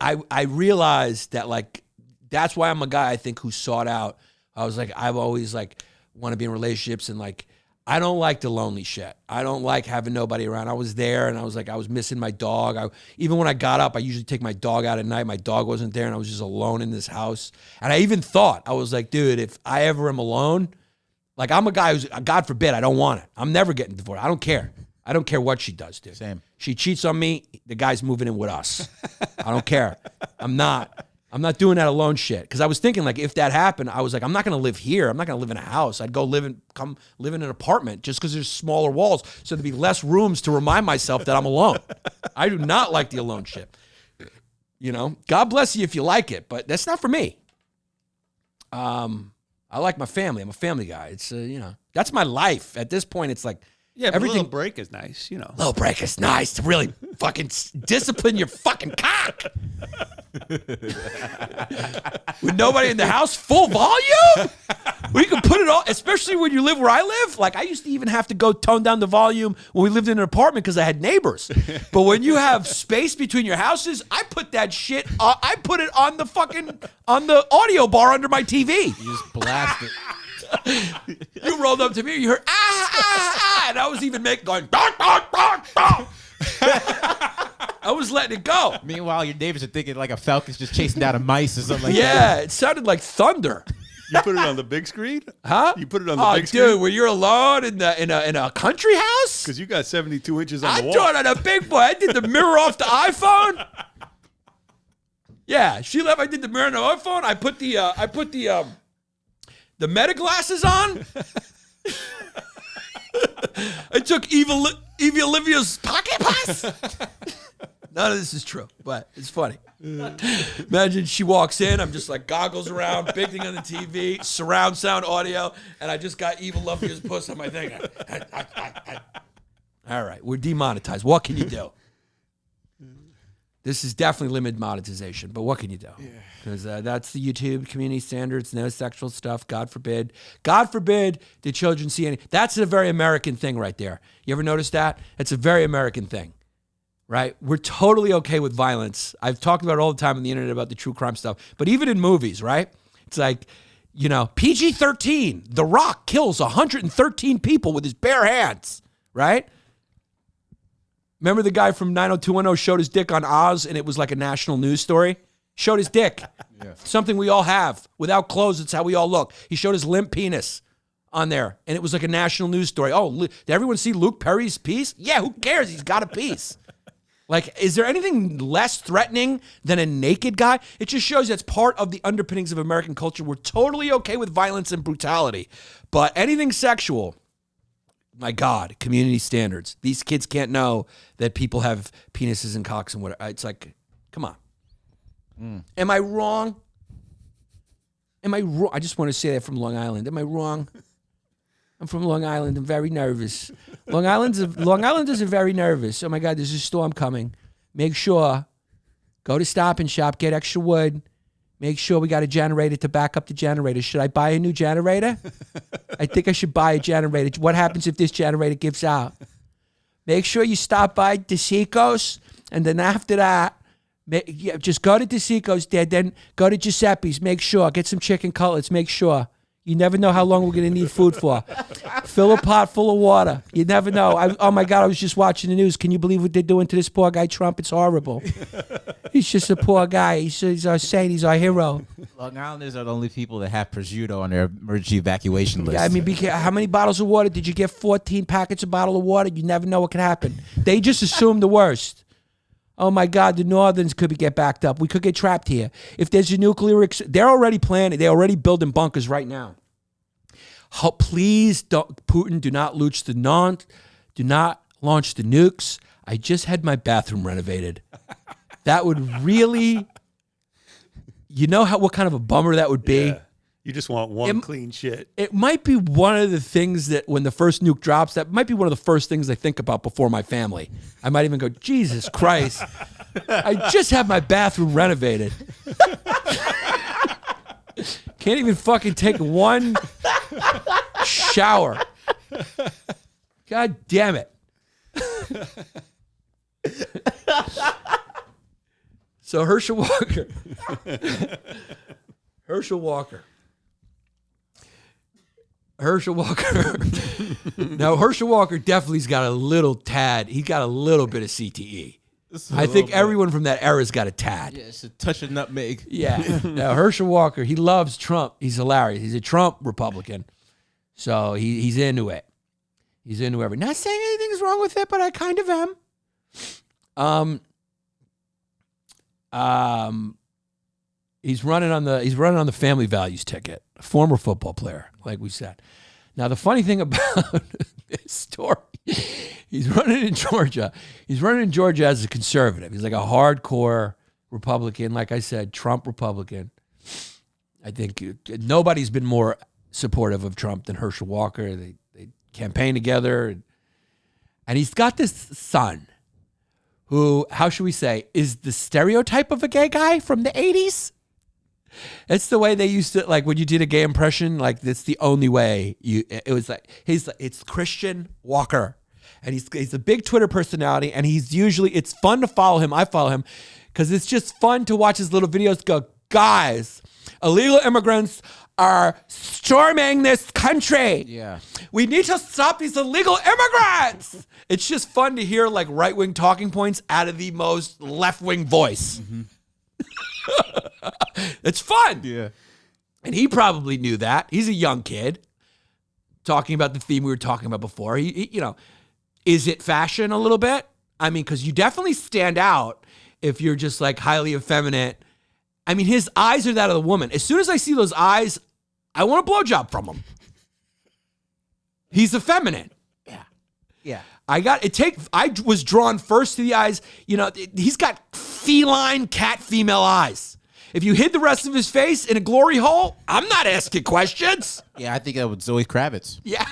I realized that, like, that's why I'm a guy, I think, who sought out. I was like, I've always, like, want to be in relationships, and, like, I don't like the lonely shit. I don't like having nobody around. I was there, and I was like, I was missing my dog. Even when I got up, I usually take my dog out at night. My dog wasn't there, and I was just alone in this house. And I even thought, I was like, dude, if I ever am alone, like, I'm a guy who's, God forbid, I don't want it. I'm never getting divorced. I don't care. I don't care what she does, dude. Same. She cheats on me, the guy's moving in with us. I don't care. I'm not doing that alone shit. Because I was thinking, like, if that happened, I was like, I'm not going to live here. I'm not going to live in a house. I'd go come live in an apartment just because there's smaller walls. So there'd be less rooms to remind myself that I'm alone. I do not like the alone shit. You know, God bless you if you like it, but that's not for me. I like my family. I'm a family guy. It's, that's my life. At this point, it's like, Yeah, but everything. a little break is nice, you know. Little break is nice to really fucking discipline your fucking cock. With nobody in the house, full volume? We can put it all, especially when you live where I live. Like, I used to even have to go tone down the volume when we lived in an apartment because I had neighbors. But when you have space between your houses, I put that shit, I put it on the audio bar under my TV. You just blast it. You rolled up to me, you heard, and I was even going, donk, donk, donk, donk. I was letting it go. Meanwhile, your neighbors are thinking like a falcon's just chasing down a mice or something like that. Yeah, it sounded like thunder. You put it on the big screen? Huh? You put it on the big dude, screen? when you're alone in a country house? Because you got 72 inches on I'm the wall. doing it on a big boy. I did the mirror off the iPhone. Yeah, she left. I did the mirror on the iPhone. I put the meta glasses on. I took Evie Olivia's pocket pass. None of this is true, but it's funny. Imagine she walks in, I'm just like goggles around, big thing on the TV, surround sound audio, and I just got Evie Olivia's puss on my thing. All right, we're demonetized. What can you do? This is definitely limited monetization, but what can you do? Because that's the YouTube community standards, no sexual stuff, God forbid. God forbid the children see any. That's a very American thing right there. You ever notice that? It's a very American thing, right? We're totally okay with violence. I've talked about it all the time on the internet about the true crime stuff, but even in movies, right? It's like, PG-13, The Rock kills 113 people with his bare hands, right? Remember the guy from 90210 showed his dick on Oz and it was like a national news story? Showed his dick. Yeah. Something we all have. Without clothes, it's how we all look. He showed his limp penis on there and it was like a national news story. Oh, did everyone see Luke Perry's piece? Yeah, who cares? He's got a piece. Like, is there anything less threatening than a naked guy? It just shows that's part of the underpinnings of American culture. We're totally okay with violence and brutality, but anything sexual, my God, community standards. These kids can't know that people have penises and cocks and whatever. It's like, come on. Am I wrong? I just want to say that from Long Island. Am I wrong? I'm from Long Island. I'm very nervous. Long Islanders are very nervous. Oh my God, there's a storm coming. Make sure, go to Stop and Shop, get extra wood, Make sure we got a generator to back up the generator. Should I buy a new generator? I think I should buy a generator. What happens if this generator gives out? Make sure you stop by DeSico's, and then after that, just go to DeSico's there, then go to Giuseppe's. Make sure. Get some chicken cutlets. Make sure. You never know how long we're going to need food for. Fill a pot full of water. You never know. Oh, my God, I was just watching the news. Can you believe what they're doing to this poor guy, Trump? It's horrible. He's just a poor guy. He's our saint. He's our hero. Long Islanders are the only people that have prosciutto on their emergency evacuation list. Yeah, I mean, how many bottles of water? Did you get 14 packets of bottle of water? You never know what could happen. They just assume the worst. Oh, my God, the Northerns could get backed up. We could get trapped here. If there's a nuclear... they're already planning. They're already building bunkers right now. Please, Putin, do not launch the nukes. I just had my bathroom renovated. That would really... You know what kind of a bummer that would be? Yeah. You just want one clean shit. It might be one of the things that when the first nuke drops, that might be one of the first things I think about before my family. I might even go, Jesus Christ, I just had my bathroom renovated. Can't even fucking take one shower. God damn it. So Herschel Walker. Herschel Walker. Herschel Walker. Now, Herschel Walker definitely's got a little tad. He's got a little bit of CTE. I think everyone from that era's got a tad. Yeah, it's a touch of nutmeg. Yeah. Now, Herschel Walker, he loves Trump. He's hilarious. He's a Trump Republican. So he's into it. He's into everything. Not saying anything's wrong with it, but I kind of am. He's running on the family values ticket. A former football player, like we said. Now, the funny thing about this story, he's running in Georgia. He's running in Georgia as a conservative. He's like a hardcore Republican. Like I said, Trump Republican. I think nobody's been more supportive of Trump than Herschel Walker. They campaign together. And he's got this son who, how should we say, is the stereotype of a gay guy from the 80s. It's the way they used to, like when you did a gay impression, like that's the only way it was like, it's Christian Walker. And he's a big Twitter personality, and it's fun to follow him. I follow him because it's just fun to watch his little videos go, guys, illegal immigrants are storming this country. Yeah. We need to stop these illegal immigrants. It's just fun to hear like right-wing talking points out of the most left-wing voice. Mm-hmm. It's fun. Yeah. And he probably knew that. He's a young kid talking about the theme we were talking about before. He is it fashion a little bit? I mean, because you definitely stand out if you're just like highly effeminate. I mean, his eyes are that of the woman. As soon as I see those eyes, I want a blowjob from him. He's effeminate. Yeah. Yeah. I was drawn first to the eyes. He's got feline cat female eyes. If you hid the rest of his face in a glory hole, I'm not asking questions. Yeah, I think that was Zoe Kravitz. Yeah.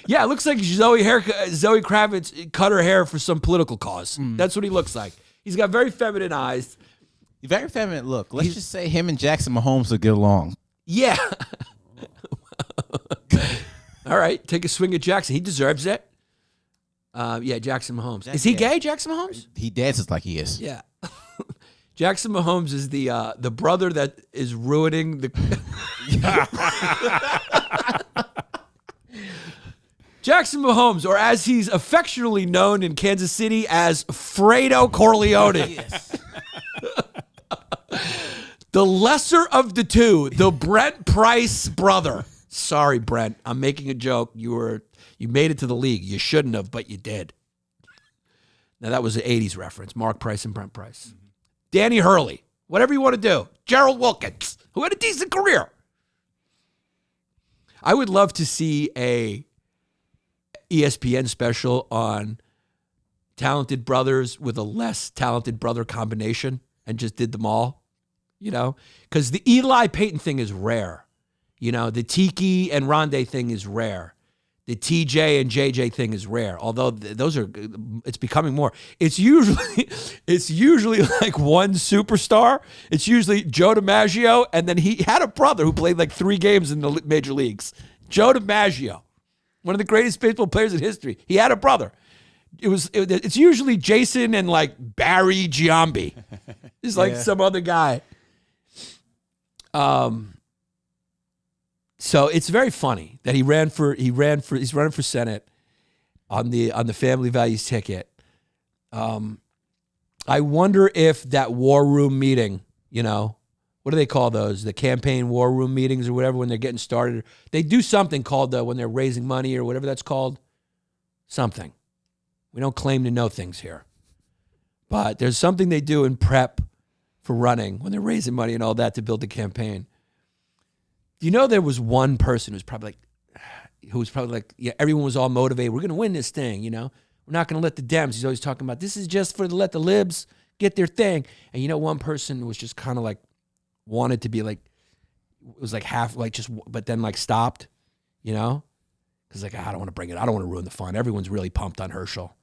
Yeah, it looks like Zoe Kravitz cut her hair for some political cause. That's what he looks like. He's got very feminine eyes. Very feminine look. Let's just say him and Jackson Mahomes will get along. Yeah. All right, take a swing at Jackson. He deserves it. Yeah, Jackson Mahomes. Is he gay, Jackson Mahomes? He dances like he is. Yeah. Jackson Mahomes is the brother that is ruining the... Jackson Mahomes, or as he's affectionately known in Kansas City as Fredo Corleone. Yes. The lesser of the two, the Brent Price brother. Sorry, Brent. I'm making a joke. You made it to the league. You shouldn't have, but you did. Now, that was an 80s reference. Mark Price and Brent Price. Mm-hmm. Danny Hurley. Whatever you want to do. Gerald Wilkins, who had a decent career. I would love to see a ESPN special on talented brothers with a less talented brother combination and just did them all, because the Eli Peyton thing is rare. The Tiki and Rondé thing is rare. The TJ and JJ thing is rare, although those are. It's becoming more. It's usually like one superstar. It's usually Joe DiMaggio, and then he had a brother who played like 3 games in the major leagues. Joe DiMaggio, one of the greatest baseball players in history. He had a brother. It's usually Jason and like Barry Giambi. It's like some other guy. So it's very funny that he's running for Senate on the family values ticket. I wonder if that war room meeting, what do they call those? The campaign war room meetings or whatever when they're getting started. They do something called when they're raising money or whatever that's called. Something. We don't claim to know things here. But there's something they do in prep for running when they're raising money and all that to build the campaign. Do you know there was one person who was probably like, yeah, everyone was all motivated. We're going to win this thing, We're not going to let the Dems. He's always talking about this is just to let the libs get their thing. And one person was just kind of like wanted to be like, it was like half like just, but then like stopped, because like I don't want to bring it. I don't want to ruin the fun. Everyone's really pumped on Herschel.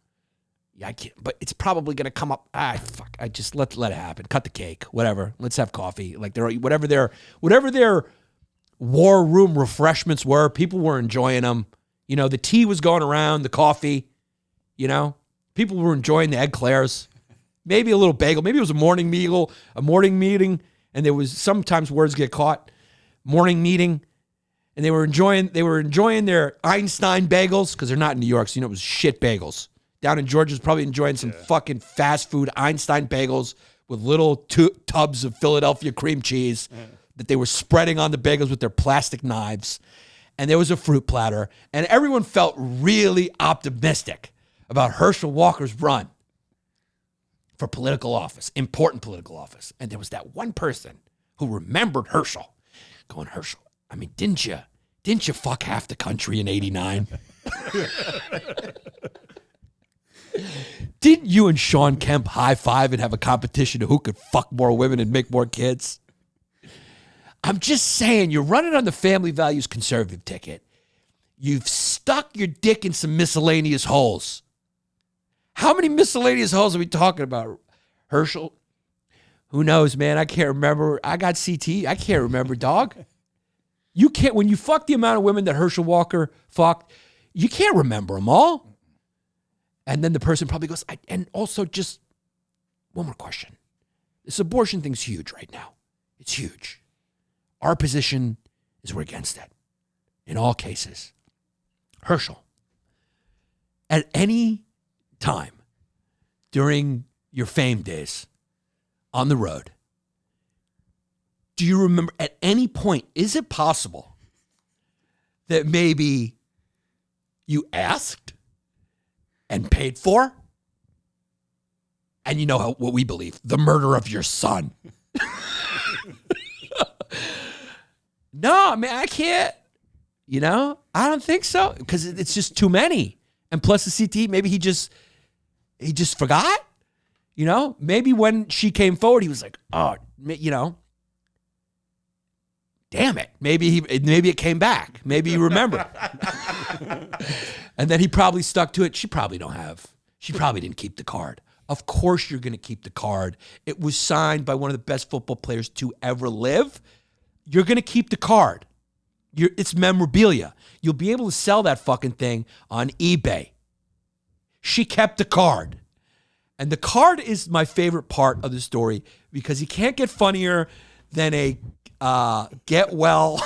Yeah, I can't. But it's probably going to come up. Fuck. I just let it happen. Cut the cake. Whatever. Let's have coffee. Like whatever their war room refreshments were. People were enjoying them. The tea was going around. The coffee. People were enjoying the eclairs. Maybe a little bagel. Maybe it was a morning meeting, and there was sometimes words get caught. Morning meeting. And they were enjoying their Einstein bagels because they're not in New York, so it was shit bagels. Down in Georgia was probably enjoying some fucking fast food Einstein bagels with little tubs of Philadelphia cream cheese that they were spreading on the bagels with their plastic knives. And there was a fruit platter. And everyone felt really optimistic about Herschel Walker's run for political office, important political office. And there was that one person who remembered Herschel going, Herschel, I mean, didn't you fuck half the country in 89? Didn't you and Sean Kemp high-five and have a competition of who could fuck more women and make more kids? I'm just saying, you're running on the family values conservative ticket. You've stuck your dick in some miscellaneous holes. How many miscellaneous holes are we talking about, Herschel? Who knows, man? I can't remember. I got CT. I can't remember, dog. You can't, when you fuck the amount of women that Herschel Walker fucked, you can't remember them all. And then the person probably goes, and also just one more question. This abortion thing's huge right now. It's huge. Our position is we're against it in all cases. Herschel, at any time during your fame days on the road, do you remember at any point, is it possible that maybe you asked and paid for? And you know what we believe, the murder of your son. No, I mean, I can't, I don't think so, because it's just too many. And plus the CT, maybe he just forgot, maybe when she came forward, he was like, oh, damn it. Maybe it came back. Maybe you remember. And then he probably stuck to it. She probably didn't keep the card. Of course you're going to keep the card. It was signed by one of the best football players to ever live. You're going to keep the card. It's memorabilia. You'll be able to sell that fucking thing on eBay. She kept the card. And the card is my favorite part of the story because you can't get funnier than a get well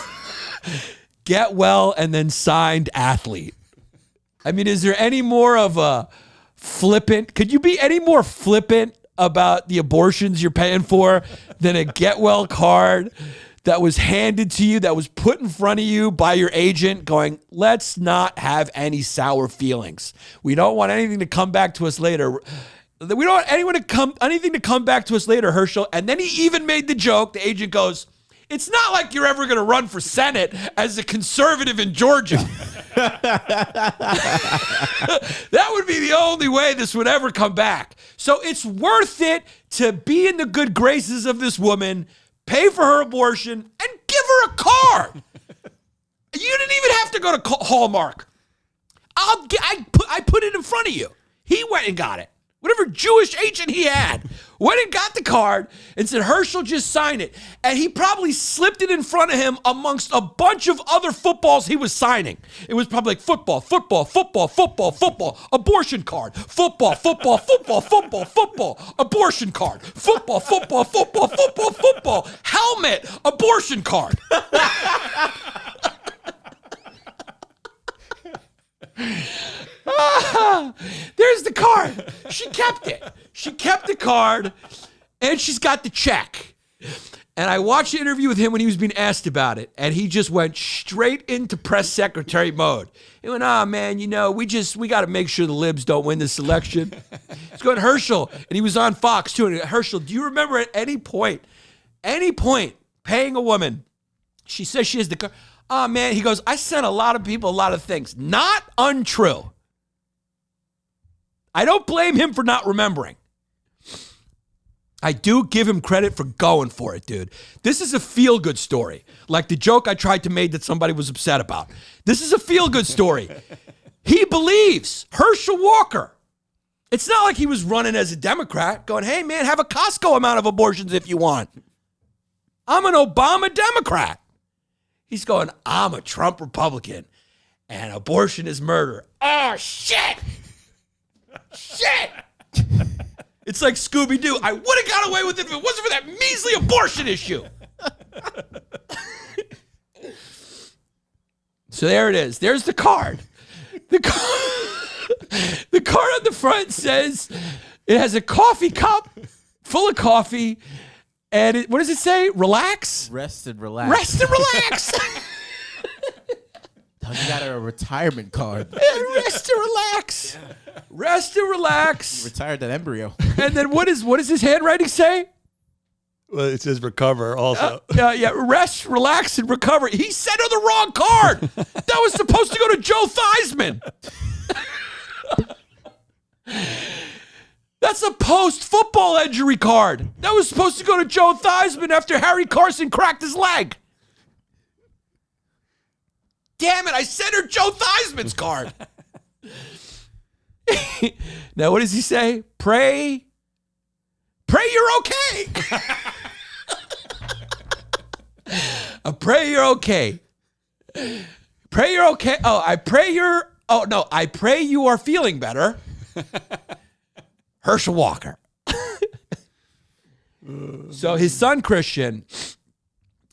and then signed athlete. I mean, is there any more of a flippant? Could you be any more flippant about the abortions you're paying for than a get well card that was handed to you, that was put in front of you by your agent going, let's not have any sour feelings. We don't want anything to come back to us later. We don't want anything to come back to us later, Herschel. And then he even made the joke. The agent goes, it's not like you're ever going to run for Senate as a conservative in Georgia. That would be the only way this would ever come back. So it's worth it to be in the good graces of this woman, pay for her abortion, and give her a card. You didn't even have to go to Hallmark. I put it in front of you. He went and got it. Whatever Jewish agent he had went and got the card and said, Herschel, just sign it. And he probably slipped it in front of him amongst a bunch of other footballs he was signing. It was probably like football, abortion card, football, abortion card, football, helmet, abortion card. There's the card. She kept it. She kept the card, and she's got the check. And I watched the interview with him when he was being asked about it, and he just went straight into press secretary mode. He went, man, we got to make sure the libs don't win this election. He's going, Herschel, and he was on Fox too. And Herschel, do you remember at any point, paying a woman? She says she has the card. Man, he goes, I sent a lot of people a lot of things. Not untrue. I don't blame him for not remembering. I do give him credit for going for it, dude. This is a feel-good story. Like the joke I tried to make that somebody was upset about. This is a feel-good story. He believes Herschel Walker. It's not like he was running as a Democrat going, hey, man, have a Costco amount of abortions if you want. I'm an Obama Democrat. He's going, I'm a Trump Republican, and abortion is murder. Oh, shit. Shit. It's like Scooby-Doo. I would have got away with it if it wasn't for that measly abortion issue. So there it is. There's the card. The card on the front says it has a coffee cup full of coffee. And what does it say? Relax? Rest and relax. Rest and relax. You got a retirement card. Rest and relax. Yeah. Rest and relax. You retired that embryo. And then what does his handwriting say? Well, it says recover also. Yeah. Rest, relax, and recover. He sent her the wrong card. That was supposed to go to Joe Theismann. That's a post-football injury card. That was supposed to go to Joe Theismann after Harry Carson cracked his leg. Damn it, I sent her Joe Theismann's card. Now, what does he say? Pray you're okay. Pray you're okay. Pray you're okay. I pray you are feeling better. Herschel Walker. So his son, Christian,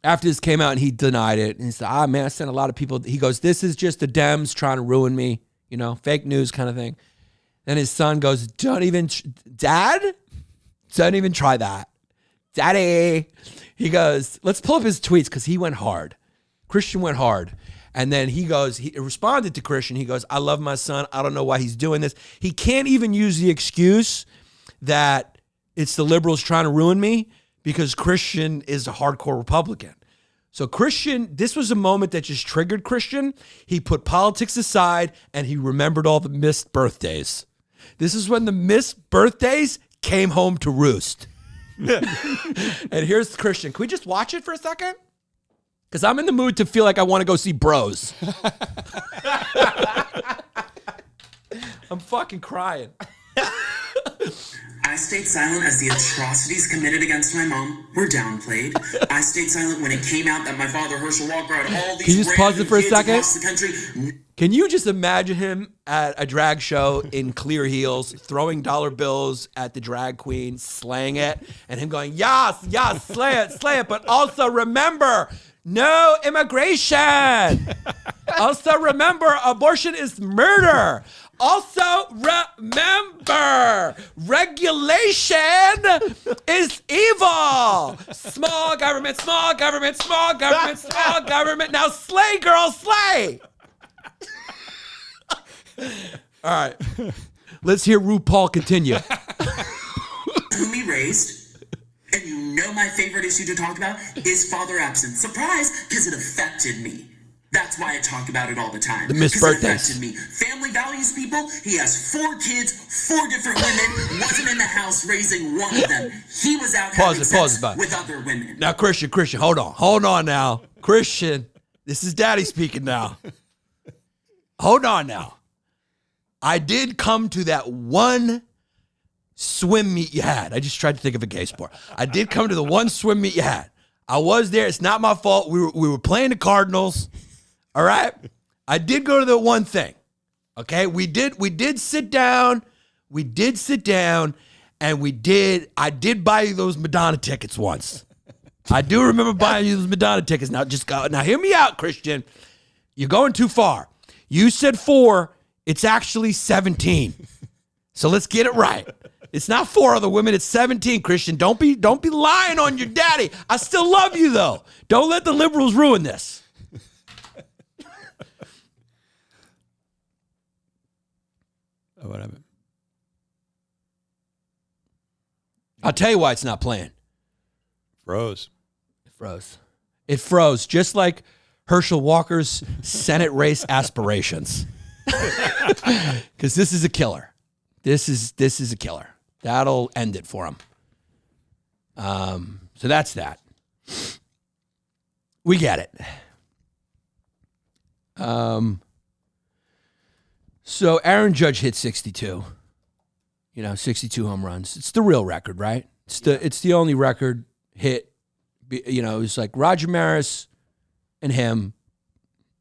after this came out and he denied it, and he said, man, I sent a lot of people. He goes, this is just the Dems trying to ruin me, fake news kind of thing. And his son goes, Dad? Don't even try that. Daddy. He goes, let's pull up his tweets because he went hard. Christian went hard. And then he responded to Christian. He goes, I love my son. I don't know why he's doing this. He can't even use the excuse that it's the liberals trying to ruin me because Christian is a hardcore Republican. So Christian, this was a moment that just triggered Christian. He put politics aside and he remembered all the missed birthdays. This is when the missed birthdays came home to roost. And here's Christian. Can we just watch it for a second? Because I'm in the mood to feel like I want to go see Bros. I'm fucking crying. I stayed silent as the atrocities committed against my mom were downplayed. I stayed silent when it came out that my father, Hershel Walker, had all these Can you just pause it for a second? across the country. Can you just imagine him at a drag show in clear heels, throwing dollar bills at the drag queen, slaying it, and him going, yes, slay it, but also remember, no immigration. Also remember, abortion is murder. Also remember, regulation is evil. Small government, small government, small government, small government. Now slay, girl, slay. All right. Let's hear RuPaul continue. Whom he raised, and you know my favorite issue to talk about is father absence. Surprise, because it affected me. That's why I talk about it all the time. The missed birthdays. It affected me. Family values people. He has 4 kids, 4 different women. Wasn't in the house raising one of them. He was out having sex with other women. Now, Christian, hold on now. Christian, this is Daddy speaking now. Hold on now. I did come to that one swim meet you had. I just tried to think of a gay sport. I did come to the one swim meet you had. I was there. It's not my fault. We were playing the Cardinals. All right. I did go to the one thing. Okay. We did sit down. We did sit down, and I did buy you those Madonna tickets once. I do remember buying you those Madonna tickets. Now hear me out, Christian. You're going too far. You said 4. It's actually 17. So let's get it right. It's not 4 other women. It's 17, Christian. Don't be lying on your daddy. I still love you, though. Don't let the liberals ruin this. What happened? I'll tell you why it's not playing. Froze. It froze, just like Herschel Walker's Senate race aspirations. Because this is a killer. This is a killer. That'll end it for him. So that's that. We get it. So Aaron Judge hit 62. 62 home runs. It's the real record, right? It's the only record hit. It's like Roger Maris and him,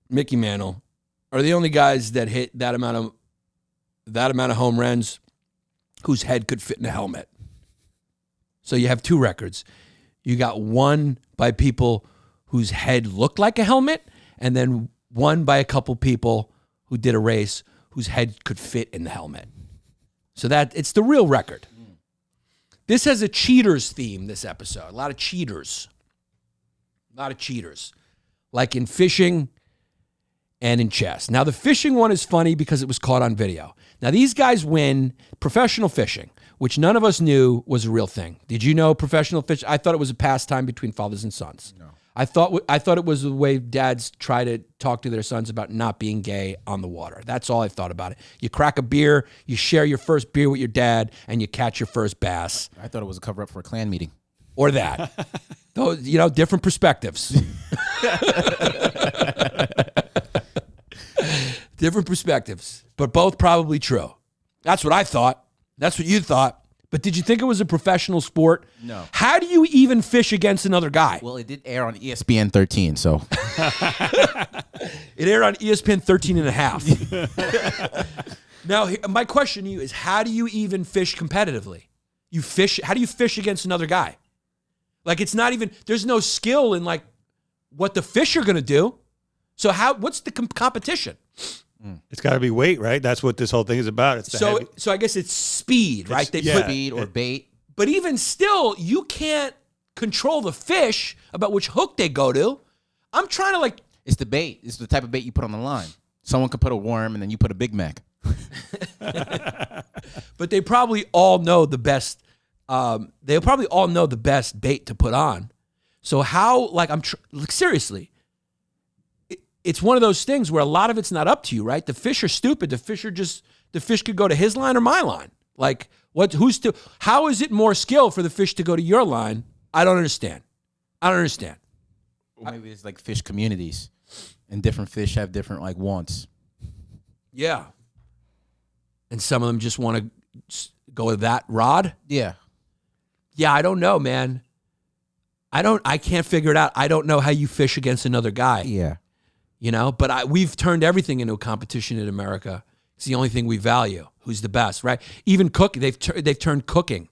Mickey Mantle, are the only guys that hit that amount of home runs whose head could fit in a helmet. So you have 2 records. You got one by people whose head looked like a helmet, and then one by a couple people who did a race whose head could fit in the helmet. So that it's the real record. This has a cheaters theme, this episode. A lot of cheaters. Like in fishing and in chess. Now, the fishing one is funny because it was caught on video. Now, these guys win professional fishing, which none of us knew was a real thing. Did you know professional fishing? I thought it was a pastime between fathers and sons. No. I thought it was the way dads try to talk to their sons about not being gay on the water. That's all I thought about it. You crack a beer, you share your first beer with your dad, and you catch your first bass. I thought it was a cover-up for a Klan meeting. Or that. Those, different perspectives. Different perspectives, but both probably true. That's what I thought. That's what you thought. But did you think it was a professional sport? No. How do you even fish against another guy? Well, it did air on ESPN 13, so. It aired on ESPN 13 and a half. Now, my question to you is, how do you even fish competitively? How do you fish against another guy? Like, it's not even, there's no skill in, like, what the fish are going to do. So what's the competition? It's got to be weight, right? That's what this whole thing is about. So I guess it's speed, right? They put speed or bait. But even still, you can't control the fish about which hook they go to. I'm trying to It's the bait. It's the type of bait you put on the line. Someone could put a worm and then you put a Big Mac. But they probably all know the best. They'll probably all know the best bait to put on. So how? Seriously. It's one of those things where a lot of it's not up to you, right? The fish are stupid. The fish could go to his line or my line. Like, how is it more skill for the fish to go to your line? I don't understand. Or maybe it's like fish communities, and different fish have different wants. Yeah. And some of them just want to go with that rod? Yeah. Yeah, I don't know, man. I can't figure it out. I don't know how you fish against another guy. Yeah. But we've turned everything into a competition in America. It's the only thing we value. Who's the best, right? Even cooking, they've turned cooking.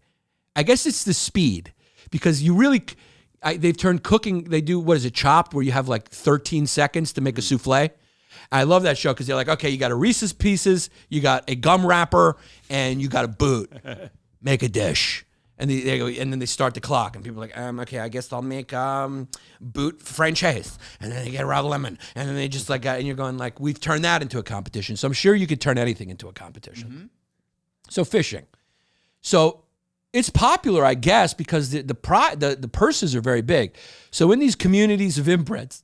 I guess it's the speed, because they've turned cooking. They do, what is it, Chopped, where you have 13 seconds to make a souffle. I love that show because they're like, okay, you got a Reese's Pieces, you got a gum wrapper, and you got a boot. Make a dish. And they go, and then they start the clock, and people are like, okay, I guess I'll make boot franchise, and then they get raw lemon, and then they just and you're going we've turned that into a competition. So I'm sure you could turn anything into a competition. Mm-hmm. So fishing, so it's popular, I guess, because the purses are very big. So in these communities of inbreds,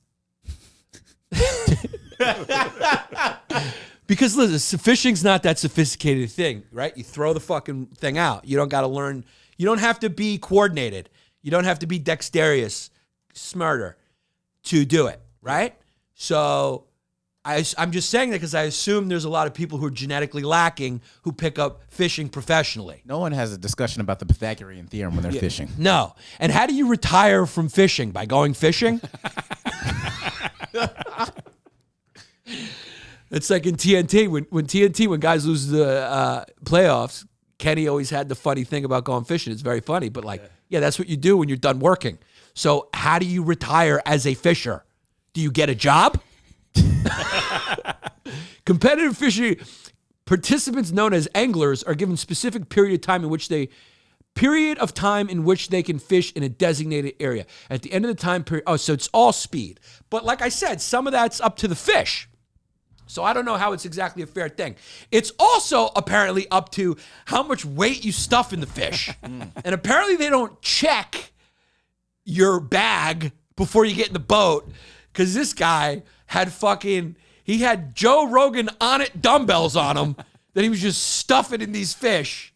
because listen, fishing's not that sophisticated thing, right? You throw the fucking thing out. You don't got to learn. You don't have to be coordinated. You don't have to be dexterous, smarter to do it, right? So I'm just saying that because I assume there's a lot of people who are genetically lacking who pick up fishing professionally. No one has a discussion about the Pythagorean theorem when they're fishing. No. And how do you retire from fishing? By going fishing? It's like in TNT. When guys lose the playoffs, Kenny always had the funny thing about going fishing. It's very funny. But yeah, that's what you do when you're done working. So how do you retire as a fisher? Do you get a job? Competitive fishing participants known as anglers are given specific period of time in which they can fish in a designated area. At the end of the time period, so it's all speed. But like I said, some of that's up to the fish. So I don't know how it's exactly a fair thing. It's also apparently up to how much weight you stuff in the fish. And apparently they don't check your bag before you get in the boat, because this guy had he had Joe Rogan on it dumbbells on him that he was just stuffing in these fish.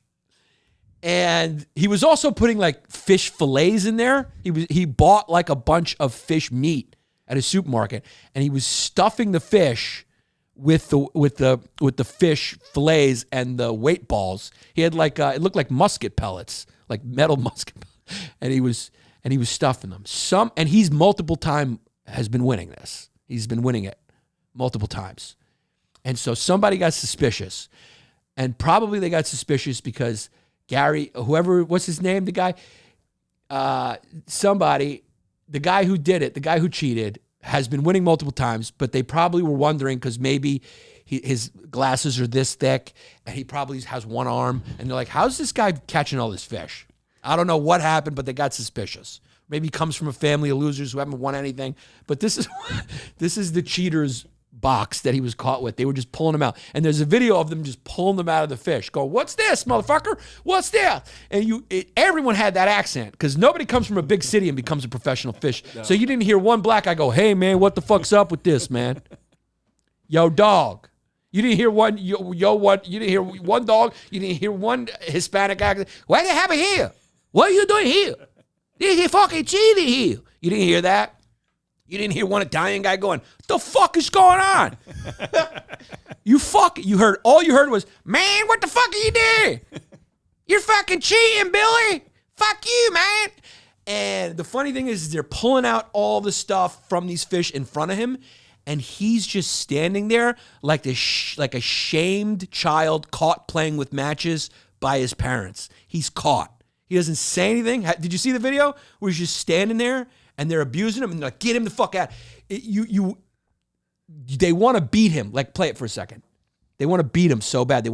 And he was also putting like fish fillets in there. He bought like a bunch of fish meat at a supermarket, and he was stuffing the fish with the fish fillets and the weight balls. He had like it looked like musket pellets, like metal musket pellets. And he was stuffing them. And he's multiple time has been winning this. He's been winning it multiple times. And so somebody got suspicious. And probably they got suspicious because Gary, what's his name? The guy, the guy who did it, the guy who cheated, has been winning multiple times, but they probably were wondering because maybe his glasses are this thick and he probably has one arm. And they're like, how's this guy catching all this fish? I don't know what happened, but they got suspicious. Maybe he comes from a family of losers who haven't won anything. But this is the cheater's box that he was caught with. They were just pulling him out. And there's a video of them just pulling them out of the fish. Go, what's this, motherfucker? What's that? And everyone had that accent because nobody comes from a big city and becomes a professional fish. No. So you didn't hear one black guy go, hey, man, what the fuck's up with this, man? Yo, dog. You didn't hear one, you didn't hear one dog. You didn't hear one Hispanic accent. What happened here? What are you doing here? He fucking cheated here. You didn't hear that? You didn't hear one Italian guy going, the fuck is going on? All you heard was, man, what the fuck are you doing? You're fucking cheating, Billy. Fuck you, man. And the funny thing is they're pulling out all the stuff from these fish in front of him, and he's just standing there like a shamed child caught playing with matches by his parents. He's caught. He doesn't say anything. Did you see the video where he's just standing there and they're abusing him and they're like, get him the fuck out? They want to beat him. Like, play it for a second. They want to beat him so bad.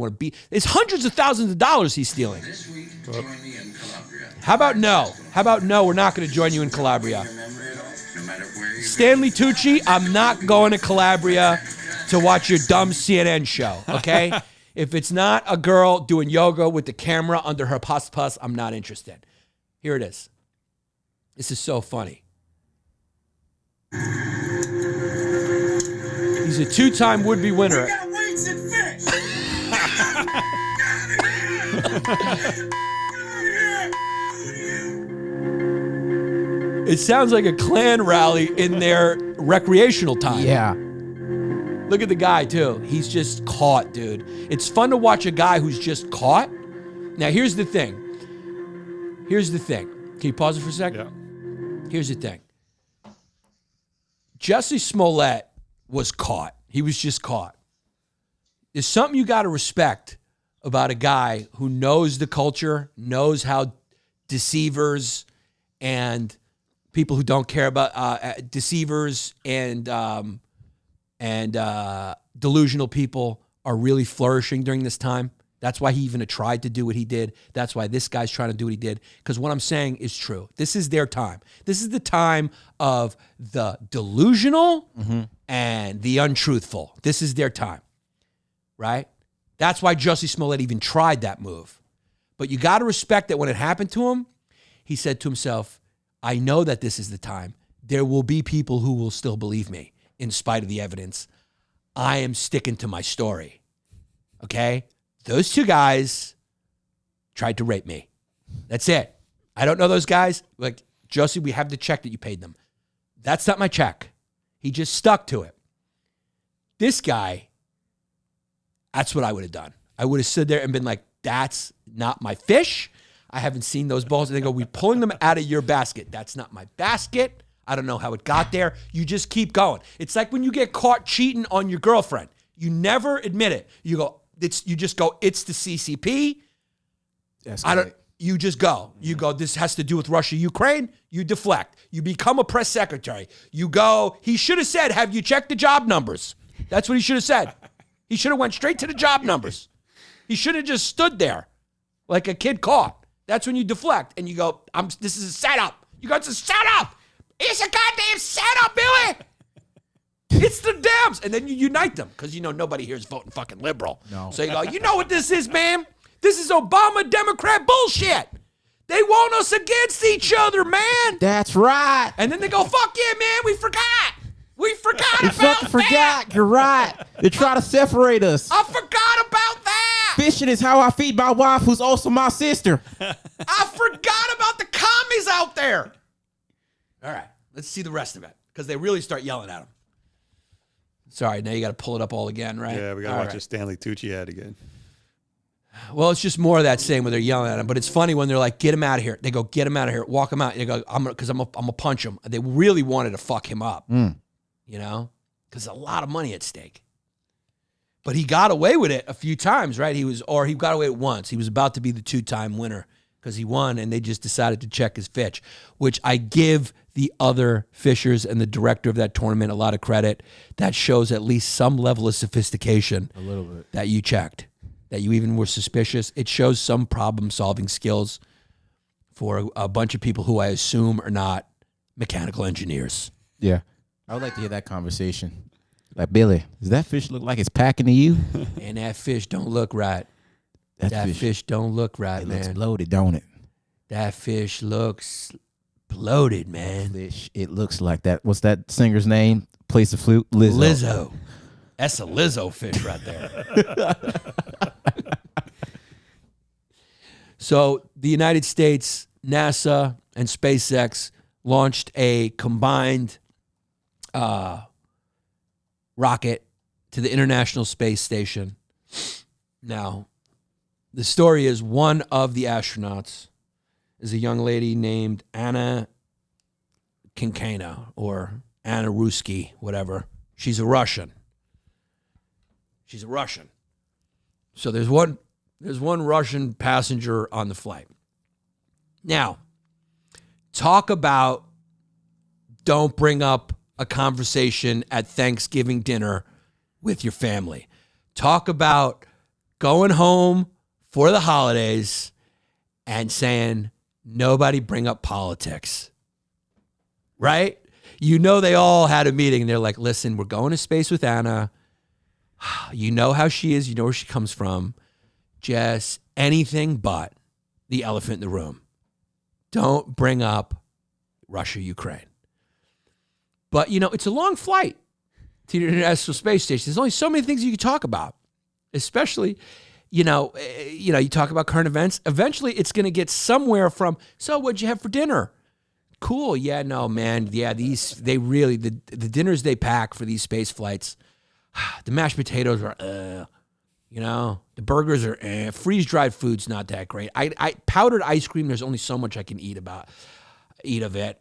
It's hundreds of thousands of dollars he's stealing. This week, join me in Calabria. How about no? We're not going to join you in Calabria. Stanley Tucci, I'm not going to Calabria to watch your dumb CNN show, okay? If it's not a girl doing yoga with the camera under her pus, I'm not interested. Here it is. This is so funny. He's a two-time would-be winner. We got weights and fish. It sounds like a Klan rally in their recreational time. Yeah. Look at the guy, too. He's just caught, dude. It's fun to watch a guy who's just caught. Now, here's the thing. Can you pause it for a second? Yeah. Here's the thing. Jussie Smollett was caught. He was just caught. There's something you got to respect about a guy who knows the culture, knows how deceivers and people who don't care about deceivers and delusional people are really flourishing during this time. That's why he even tried to do what he did. That's why this guy's trying to do what he did. Because what I'm saying is true. This is their time. This is the time of the delusional and the untruthful. This is their time, right? That's why Jussie Smollett even tried that move. But you got to respect that when it happened to him, he said to himself, I know that this is the time. There will be people who will still believe me in spite of the evidence. I am sticking to my story. Okay? Those two guys tried to rape me. That's it. I don't know those guys. Like, Jussie, we have the check that you paid them. That's not my check. He just stuck to it. This guy, that's what I would have done. I would have stood there and been like, that's not my fish. I haven't seen those balls. And they go, we're pulling them out of your basket. That's not my basket. I don't know how it got there. You just keep going. It's like when you get caught cheating on your girlfriend. You never admit it. You go, you just go, it's the CCP. You just go. You go, this has to do with Russia, Ukraine. You deflect. You become a press secretary. You go, he should have said, have you checked the job numbers? That's what he should have said. He should have went straight to the job numbers. He should have just stood there like a kid caught. That's when you deflect and you go, this is a setup. You go, it's a setup. It's a goddamn setup, Billy. It's the Dems. And then you unite them because, nobody here is voting fucking liberal. No. So you go, you know what this is, man? This is Obama Democrat bullshit. They want us against each other, man. That's right. And then they go, fuck yeah, man, we forgot. We forgot We about fucking forgot. that. You're right. They try to separate us. I forgot about that. Fishing is how I feed my wife, who's also my sister. I forgot about the commies out there. All right, let's see the rest of it because they really start yelling at him. Sorry, now you got to pull it up all again, right? Yeah, we got to watch a Stanley Tucci ad again. Well, it's just more of that same where they're yelling at him. But it's funny when they're like, get him out of here. They go, get him out of here. Walk him out. They go, I'm going to punch him. They really wanted to fuck him up, because there's a lot of money at stake. But he got away with it a few times, right? He got away with it once. He was about to be the 2-time winner because he won, and they just decided to check his fish, which I give the other fishers and the director of that tournament a lot of credit. That shows at least some level of sophistication. A little bit. That you checked, that you even were suspicious. It shows some problem-solving skills for a bunch of people who I assume are not mechanical engineers. Yeah. I would like to hear that conversation. Like, Billy, does that fish look like it's packing to you? And that fish don't look right. That fish don't look right, it man. looks bloated, don't it? That fish looks bloated, man. Fish, it looks like that. What's that singer's name? Plays the flute? Lizzo. That's a Lizzo fish right there. So the United States, NASA, and SpaceX launched a combined rocket to the International Space Station. Now, the story is one of the astronauts is a young lady named Anna Kinkana or Anna Ruski, whatever. She's a Russian. So there's one Russian passenger on the flight. Now, talk about don't bring up a conversation at Thanksgiving dinner with your family. Talk about going home for the holidays and saying, nobody bring up politics. Right? They all had a meeting and they're like, listen, we're going to space with Anna. You know how she is. You know where she comes from. Just anything but the elephant in the room. Don't bring up Russia, Ukraine. But, it's a long flight to the International Space Station. There's only so many things you can talk about, especially, you talk about current events. Eventually, it's going to get somewhere from, so what'd you have for dinner? Cool. Yeah, no, man. Yeah, the dinners they pack for these space flights, the mashed potatoes are, the burgers are, freeze-dried food's not that great. I powdered ice cream, there's only so much I can eat of it.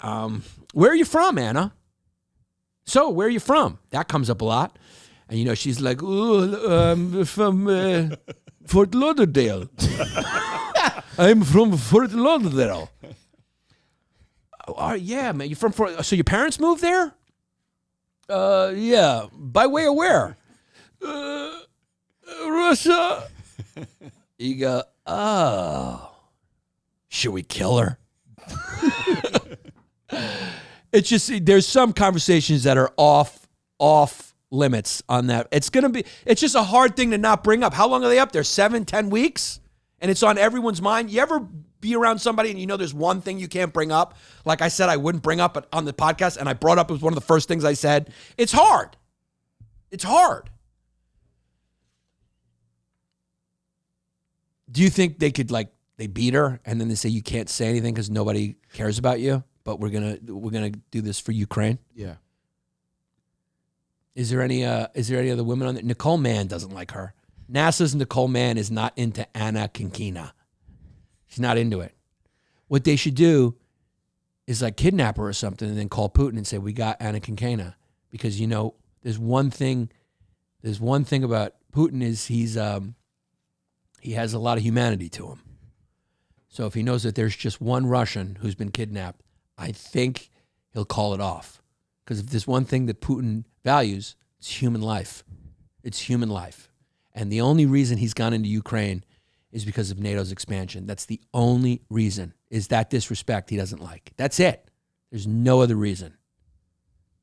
Where are you from, Anna? So, where are you from? That comes up a lot. And, she's like, I'm from Fort Lauderdale. I'm from Fort Lauderdale. Yeah, man. You're from Fort... So, your parents moved there? Yeah. By way of where? Russia. You go, oh. Should we kill her? It's just, there's some conversations that are off limits on that. It's just a hard thing to not bring up. How long are they up there? 7-10 weeks? And it's on everyone's mind. You ever be around somebody and there's one thing you can't bring up? Like I said, I wouldn't bring up on the podcast, and I brought up, it was one of the first things I said. It's hard. It's hard. Do you think they could, they beat her and then they say you can't say anything because nobody cares about you? But we're gonna do this for Ukraine. Yeah. Is there any other women on there? Nicole Mann doesn't like her. NASA's Nicole Mann is not into Anna Kinkina. She's not into it. What they should do is like kidnap her or something and then call Putin and say, we got Anna Kinkina. Because, you know, there's one thing about Putin is he has a lot of humanity to him. So if he knows that there's just one Russian who's been kidnapped, I think he'll call it off. Because if there's one thing that Putin values, it's human life. It's human life. And the only reason he's gone into Ukraine is because of NATO's expansion. That's the only reason, is that disrespect he doesn't like. That's it. There's no other reason.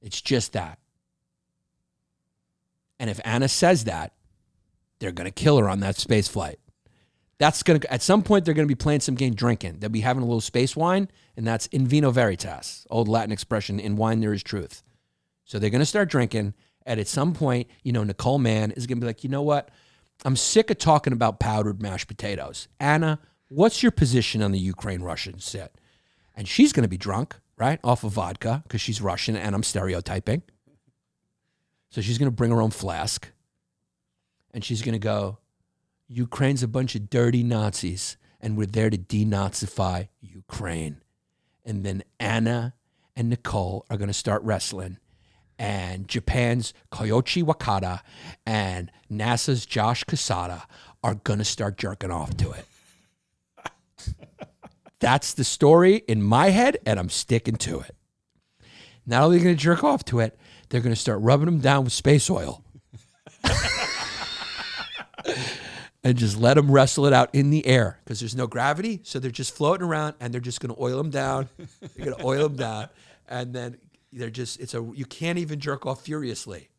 It's just that. And if Anna says that, they're going to kill her on that space flight. That's going to, at some point, they're going to be playing some game drinking. They'll be having a little space wine, and that's in vino veritas, old Latin expression, in wine there is truth. So they're going to start drinking, and at some point, you know, Nicole Mann is going to be like, you know what? I'm sick of talking about powdered mashed potatoes. Anna, what's your position on the Ukraine-Russian sit? And she's going to be drunk, right, off of vodka, because she's Russian, and I'm stereotyping. So she's going to bring her own flask, and she's going to go, Ukraine's a bunch of dirty Nazis, and we're there to denazify Ukraine. And then Anna and Nicole are going to start wrestling, and Japan's Koyoshi Wakata and NASA's Josh Casada are going to start jerking off to it. That's the story in my head, and I'm sticking to it. Not only are they going to jerk off to it, they're going to start rubbing them down with space oil. And just let them wrestle it out in the air because there's no gravity. So they're just floating around and they're just going to oil them down. They're going to oil them down. And then they're just, you can't even jerk off furiously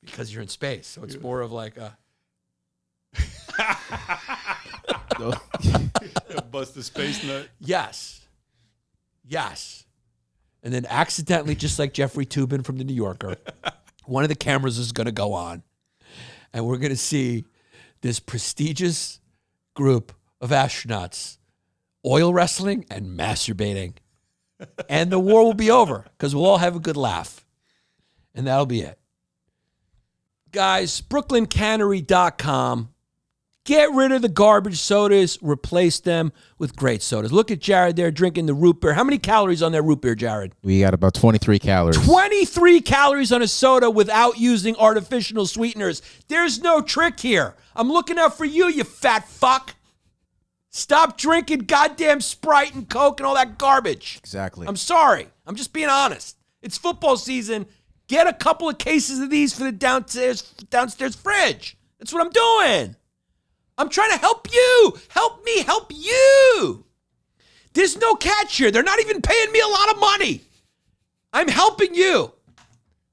because you're in space. So it's more of like a. Bust the space nut. Yes. And then accidentally, just like Jeffrey Toobin from The New Yorker, one of the cameras is going to go on. And we're going to see this prestigious group of astronauts oil wrestling and masturbating. And the war will be over because we'll all have a good laugh. And that'll be it. Guys, BrooklynCannery.com. Get rid of the garbage sodas. Replace them with great sodas. Look at Jared there drinking the root beer. How many calories on that root beer, Jared? We got about 23 calories. 23 calories on a soda without using artificial sweeteners. There's no trick here. I'm looking out for you, you fat fuck. Stop drinking goddamn Sprite and Coke and all that garbage. Exactly. I'm sorry. I'm just being honest. It's football season. Get a couple of cases of these for the downstairs fridge. That's what I'm doing. I'm trying to help you. Help me help you. There's no catch here. They're not even paying me a lot of money. I'm helping you.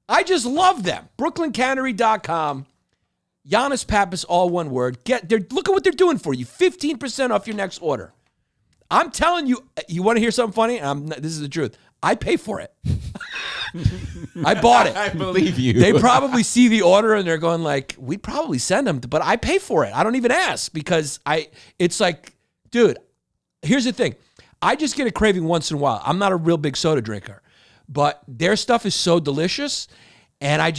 I just love them. BrooklynCannery.com. Yannis Pappas, all one word. Look at what they're doing for you. 15% off your next order. I'm telling you, you want to hear something funny? This is the truth. I pay for it. I bought it. I believe you. They probably see the order and they're going like, we'd probably send them, but I pay for it. I don't even ask because it's like, dude, here's the thing. I just get a craving once in a while. I'm not a real big soda drinker, but their stuff is so delicious. And I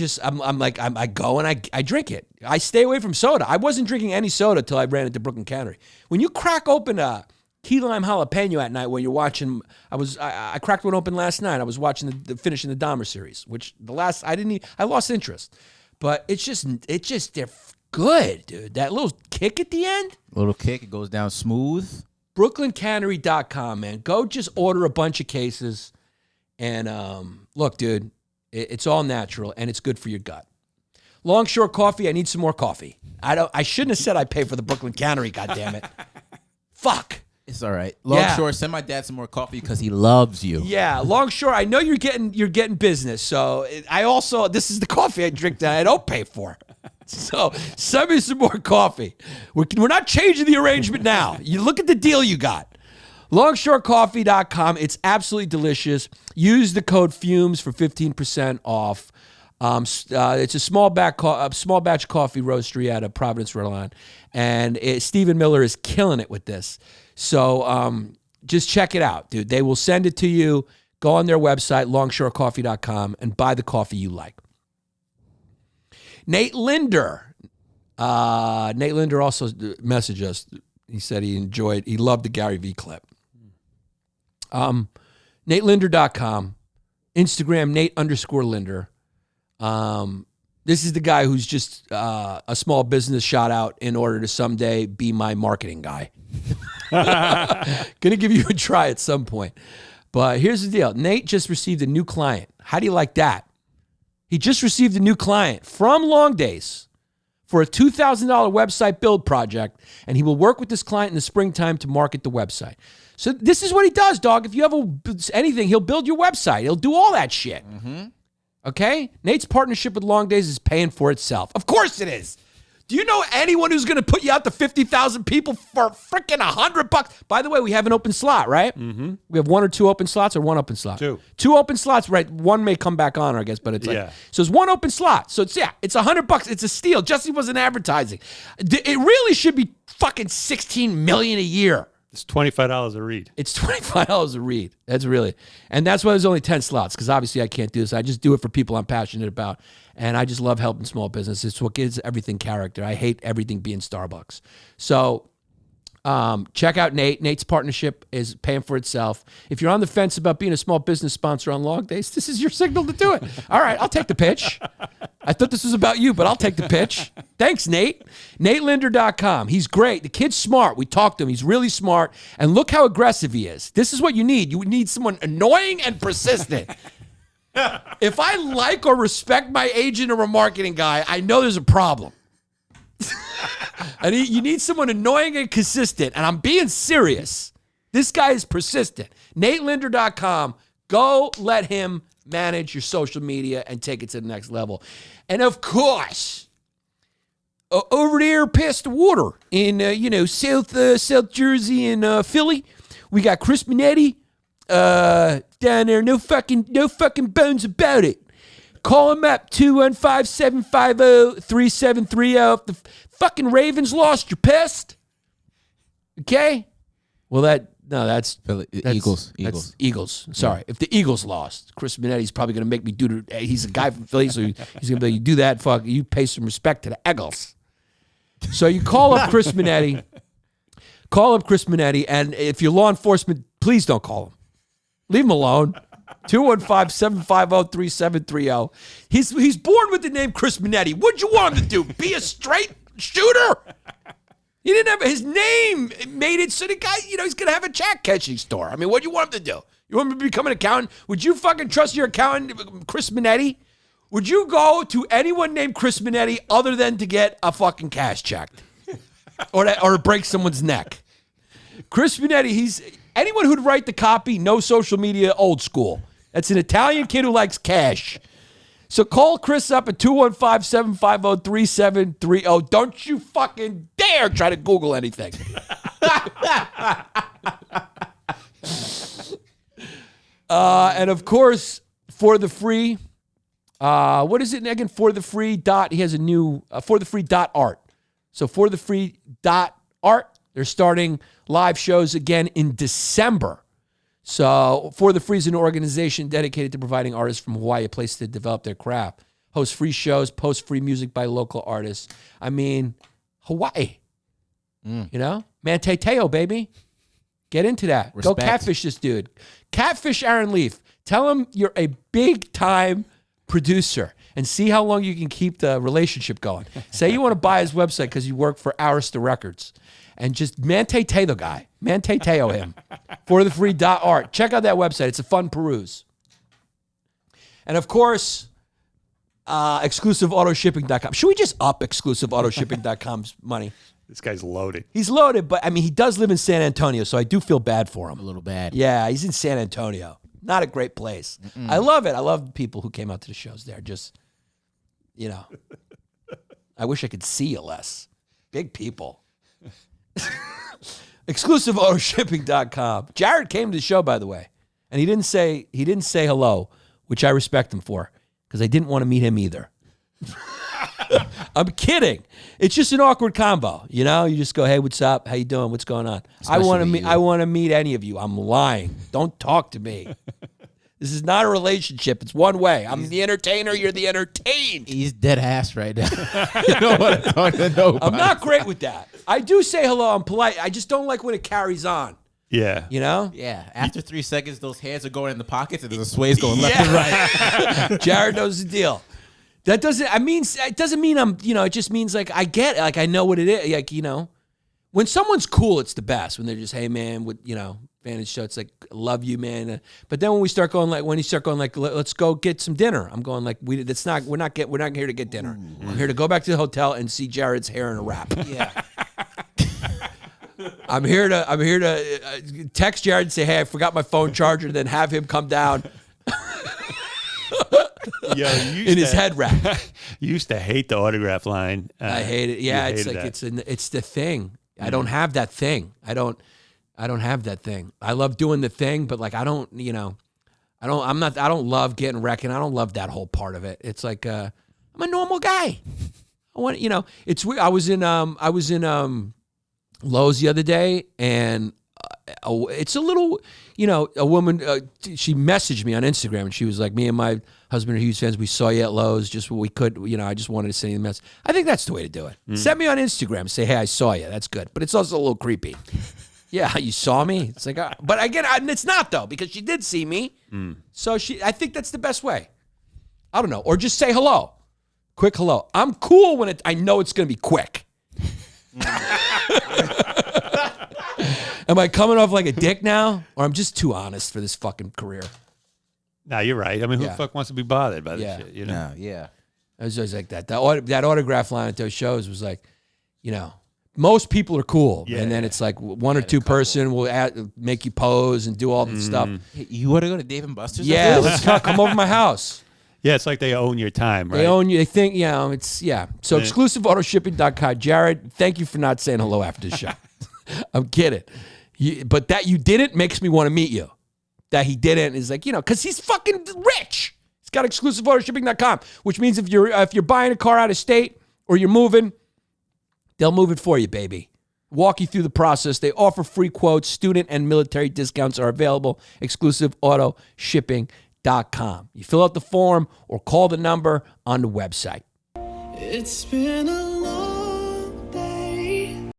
go and I drink it. I stay away from soda. I wasn't drinking any soda till I ran into Brooklyn Cannery. When you crack open a key lime jalapeno at night when you're watching, I cracked one open last night. I was watching finishing the Dahmer series, which I lost interest. But it's just they're good, dude. That little kick at the end. Little kick, it goes down smooth. BrooklynCannery.com, man. Go just order a bunch of cases. And look, dude, it's all natural and it's good for your gut. Longshore Coffee, I need some more coffee. I shouldn't have said I pay for the Brooklyn Cannery, goddammit. Fuck. It's all right. Longshore, send my dad some more coffee because he loves you. Yeah, Longshore, I know you're getting business. So this is the coffee I drink that I don't pay for. So send me some more coffee. We're not changing the arrangement now. You look at the deal you got. LongshoreCoffee.com. It's absolutely delicious. Use the code FUMES for 15% off. It's a small batch coffee roastery out of Providence, Rhode Island. And Stephen Miller is killing it with this. So just check it out, dude. They will send it to you. Go on their website, longshorecoffee.com, and buy the coffee you like. Nate Linder. Nate Linder also messaged us. He said he loved the Gary V clip. NateLinder.com. Instagram, Nate_Linder. This is the guy who's just a small business shout out in order to someday be my marketing guy. Gonna give you a try at some point. But here's the deal. Nate just received a new client. How do you like that? He just received a new client from Longdays for a $2,000 website build project, and he will work with this client in the springtime to market the website. So this is what he does, dog. If you have anything, he'll build your website. He'll do all that shit. Okay? Nate's partnership with Longdays is paying for itself. Of course it is. Do you know anyone who's going to put you out to 50,000 people for freaking $100? By the way, we have an open slot, right? Mm-hmm. We have 1 or 2 open slots or 1 open slot? 2. 2 open slots, right? 1 may come back on, I guess, but it's like, so it's 1 open slot. So it's $100. It's a steal. Jesse wasn't advertising. It really should be fucking $16 million a year. It's $25 a read. It's $25 a read. That's really, and that's why there's only 10 slots, because obviously I can't do this. I just do it for people I'm passionate about, and I just love helping small businesses. It's what gives everything character. I hate everything being Starbucks. So check out Nate. Nate's partnership is paying for itself. If you're on the fence about being a small business sponsor on Longdays, this is your signal to do it. All right, I'll take the pitch. I thought this was about you, but I'll take the pitch. Thanks, Nate. NateLinder.com. He's great. The kid's smart. We talked to him. He's really smart. And look how aggressive he is. This is what you need. You need someone annoying and persistent. If I like or respect my agent or a marketing guy, I know there's a problem. And you need someone annoying and consistent. And I'm being serious. This guy is persistent. NateLinder.com. Go let him manage your social media and take it to the next level. And of course, over there past the water in South Jersey and Philly, we got Chris Minetti down there. No fucking bones about it. Call him up, 215-750-3730. If the fucking Ravens lost, you're pissed. Okay? Well, that's Eagles. That's Eagles. Sorry. If the Eagles lost, Chris Minetti's probably going to make me do it. He's a guy from Philly, so he's going to be like, you do that, fuck, you pay some respect to the Eagles. So you call up Chris Minetti. And if you're law enforcement, please don't call him. Leave him alone. 215-750-3730. He's born with the name Chris Minetti. What'd you want him to do? Be a straight shooter? He didn't have his name made it so the guy, he's going to have a check catching store. I mean, what do you want him to do? You want him to become an accountant? Would you fucking trust your accountant, Chris Minetti? Would you go to anyone named Chris Minetti other than to get a fucking cash checked or break someone's neck? Chris Minetti, anyone who'd write the copy, no social media, old school. That's an Italian kid who likes cash. So call Chris up at 215-750-3730. Don't you fucking dare try to Google anything. And of course, for the free, what is it again? For the free he has a new, for the free art. So for the free art, they're starting live shows again in December. So For the Free is an organization dedicated to providing artists from Hawaii a place to develop their craft. Host free shows, post free music by local artists. I mean, Hawaii. Manteteo, baby. Get into that. Respect. Go catfish this dude. Catfish Aaron Leaf. Tell him you're a big-time producer and see how long you can keep the relationship going. Say you want to buy his website because you work for Arista Records. And just Manteteo the guy. Manteteo him. For the free .art. Check out that website. It's a fun peruse. And of course, exclusiveautoshipping.com. Should we just up exclusiveautoshipping.com's money? This guy's loaded. He's loaded, but I mean, he does live in San Antonio, so I do feel bad for him. A little bad. Yeah, he's in San Antonio. Not a great place. I love it. I love people who came out to the shows there. Just, I wish I could see you less. Big people. Exclusiveautoshipping.com. Jared came to the show, by the way, and he didn't say hello, which I respect him for, because I didn't want to meet him either. I'm kidding. It's just an awkward combo, You just go, hey, what's up? How you doing? What's going on? I want to meet any of you. I'm lying. Don't talk to me. This is not a relationship. It's one way. I'm the entertainer. You're the entertained. He's dead ass right now. You know what I'm talking about? I'm not great with that. I do say hello. I'm polite. I just don't like when it carries on. Yeah. You know? Yeah. After 3 seconds, those hands are going in the pockets and there's a sways going left and right. Jared knows the deal. That doesn't, it doesn't mean I'm, it just means like I get it. Like I know what it is. Like, when someone's cool, it's the best. When they're just, hey man, fan of the show, it's like, love you, man. But then when you start going like, let's go get some dinner. I'm going like, we're not here to get dinner. I'm here to go back to the hotel and see Jared's hair in a wrap. Yeah. I'm here to text Jared and say, hey, I forgot my phone charger, then have him come down. Yo, in his head wrap. You used to hate the autograph line. I hate it. Yeah, it's like that. it's the thing. I don't have that thing. I don't have that thing. I love doing the thing, but like I don't love getting wrecked, and I don't love that whole part of it. It's like I'm a normal guy. I want it's weird. I was in Lowe's the other day, and it's a little, a woman, she messaged me on Instagram, and she was like, me and my husband are huge fans. We saw you at Lowe's, just what we could, I just wanted to send you the message. I think that's the way to do it. Send me on Instagram, say, hey, I saw you. That's good. But it's also a little creepy. Yeah, you saw me? It's like, but again, it's not though, because she did see me. So I think that's the best way. I don't know. Or just say hello. Quick hello. I'm cool when I know it's going to be quick. Am I coming off like a dick now? Or I'm just too honest for this fucking career? No, you're right. I mean, who the fuck wants to be bothered by this shit? No, yeah. I was always like that. That autograph line at those shows was like, most people are cool. Yeah. And then it's like one or two person will make you pose and do all the stuff. Hey, you want to go to Dave & Buster's? Yeah, let's come over to my house. Yeah, it's like they own your time, right? They own you. They think, So exclusiveautoshipping.com. Jared, thank you for not saying hello after the show. I'm kidding. But that you didn't makes me want to meet you. That he didn't is like, because he's fucking rich. He's got exclusiveautoshipping.com, which means if you're buying a car out of state or you're moving, they'll move it for you, baby. Walk you through the process. They offer free quotes. Student and military discounts are available. Exclusiveautoshipping.com. You fill out the form or call the number on the website. It's been a long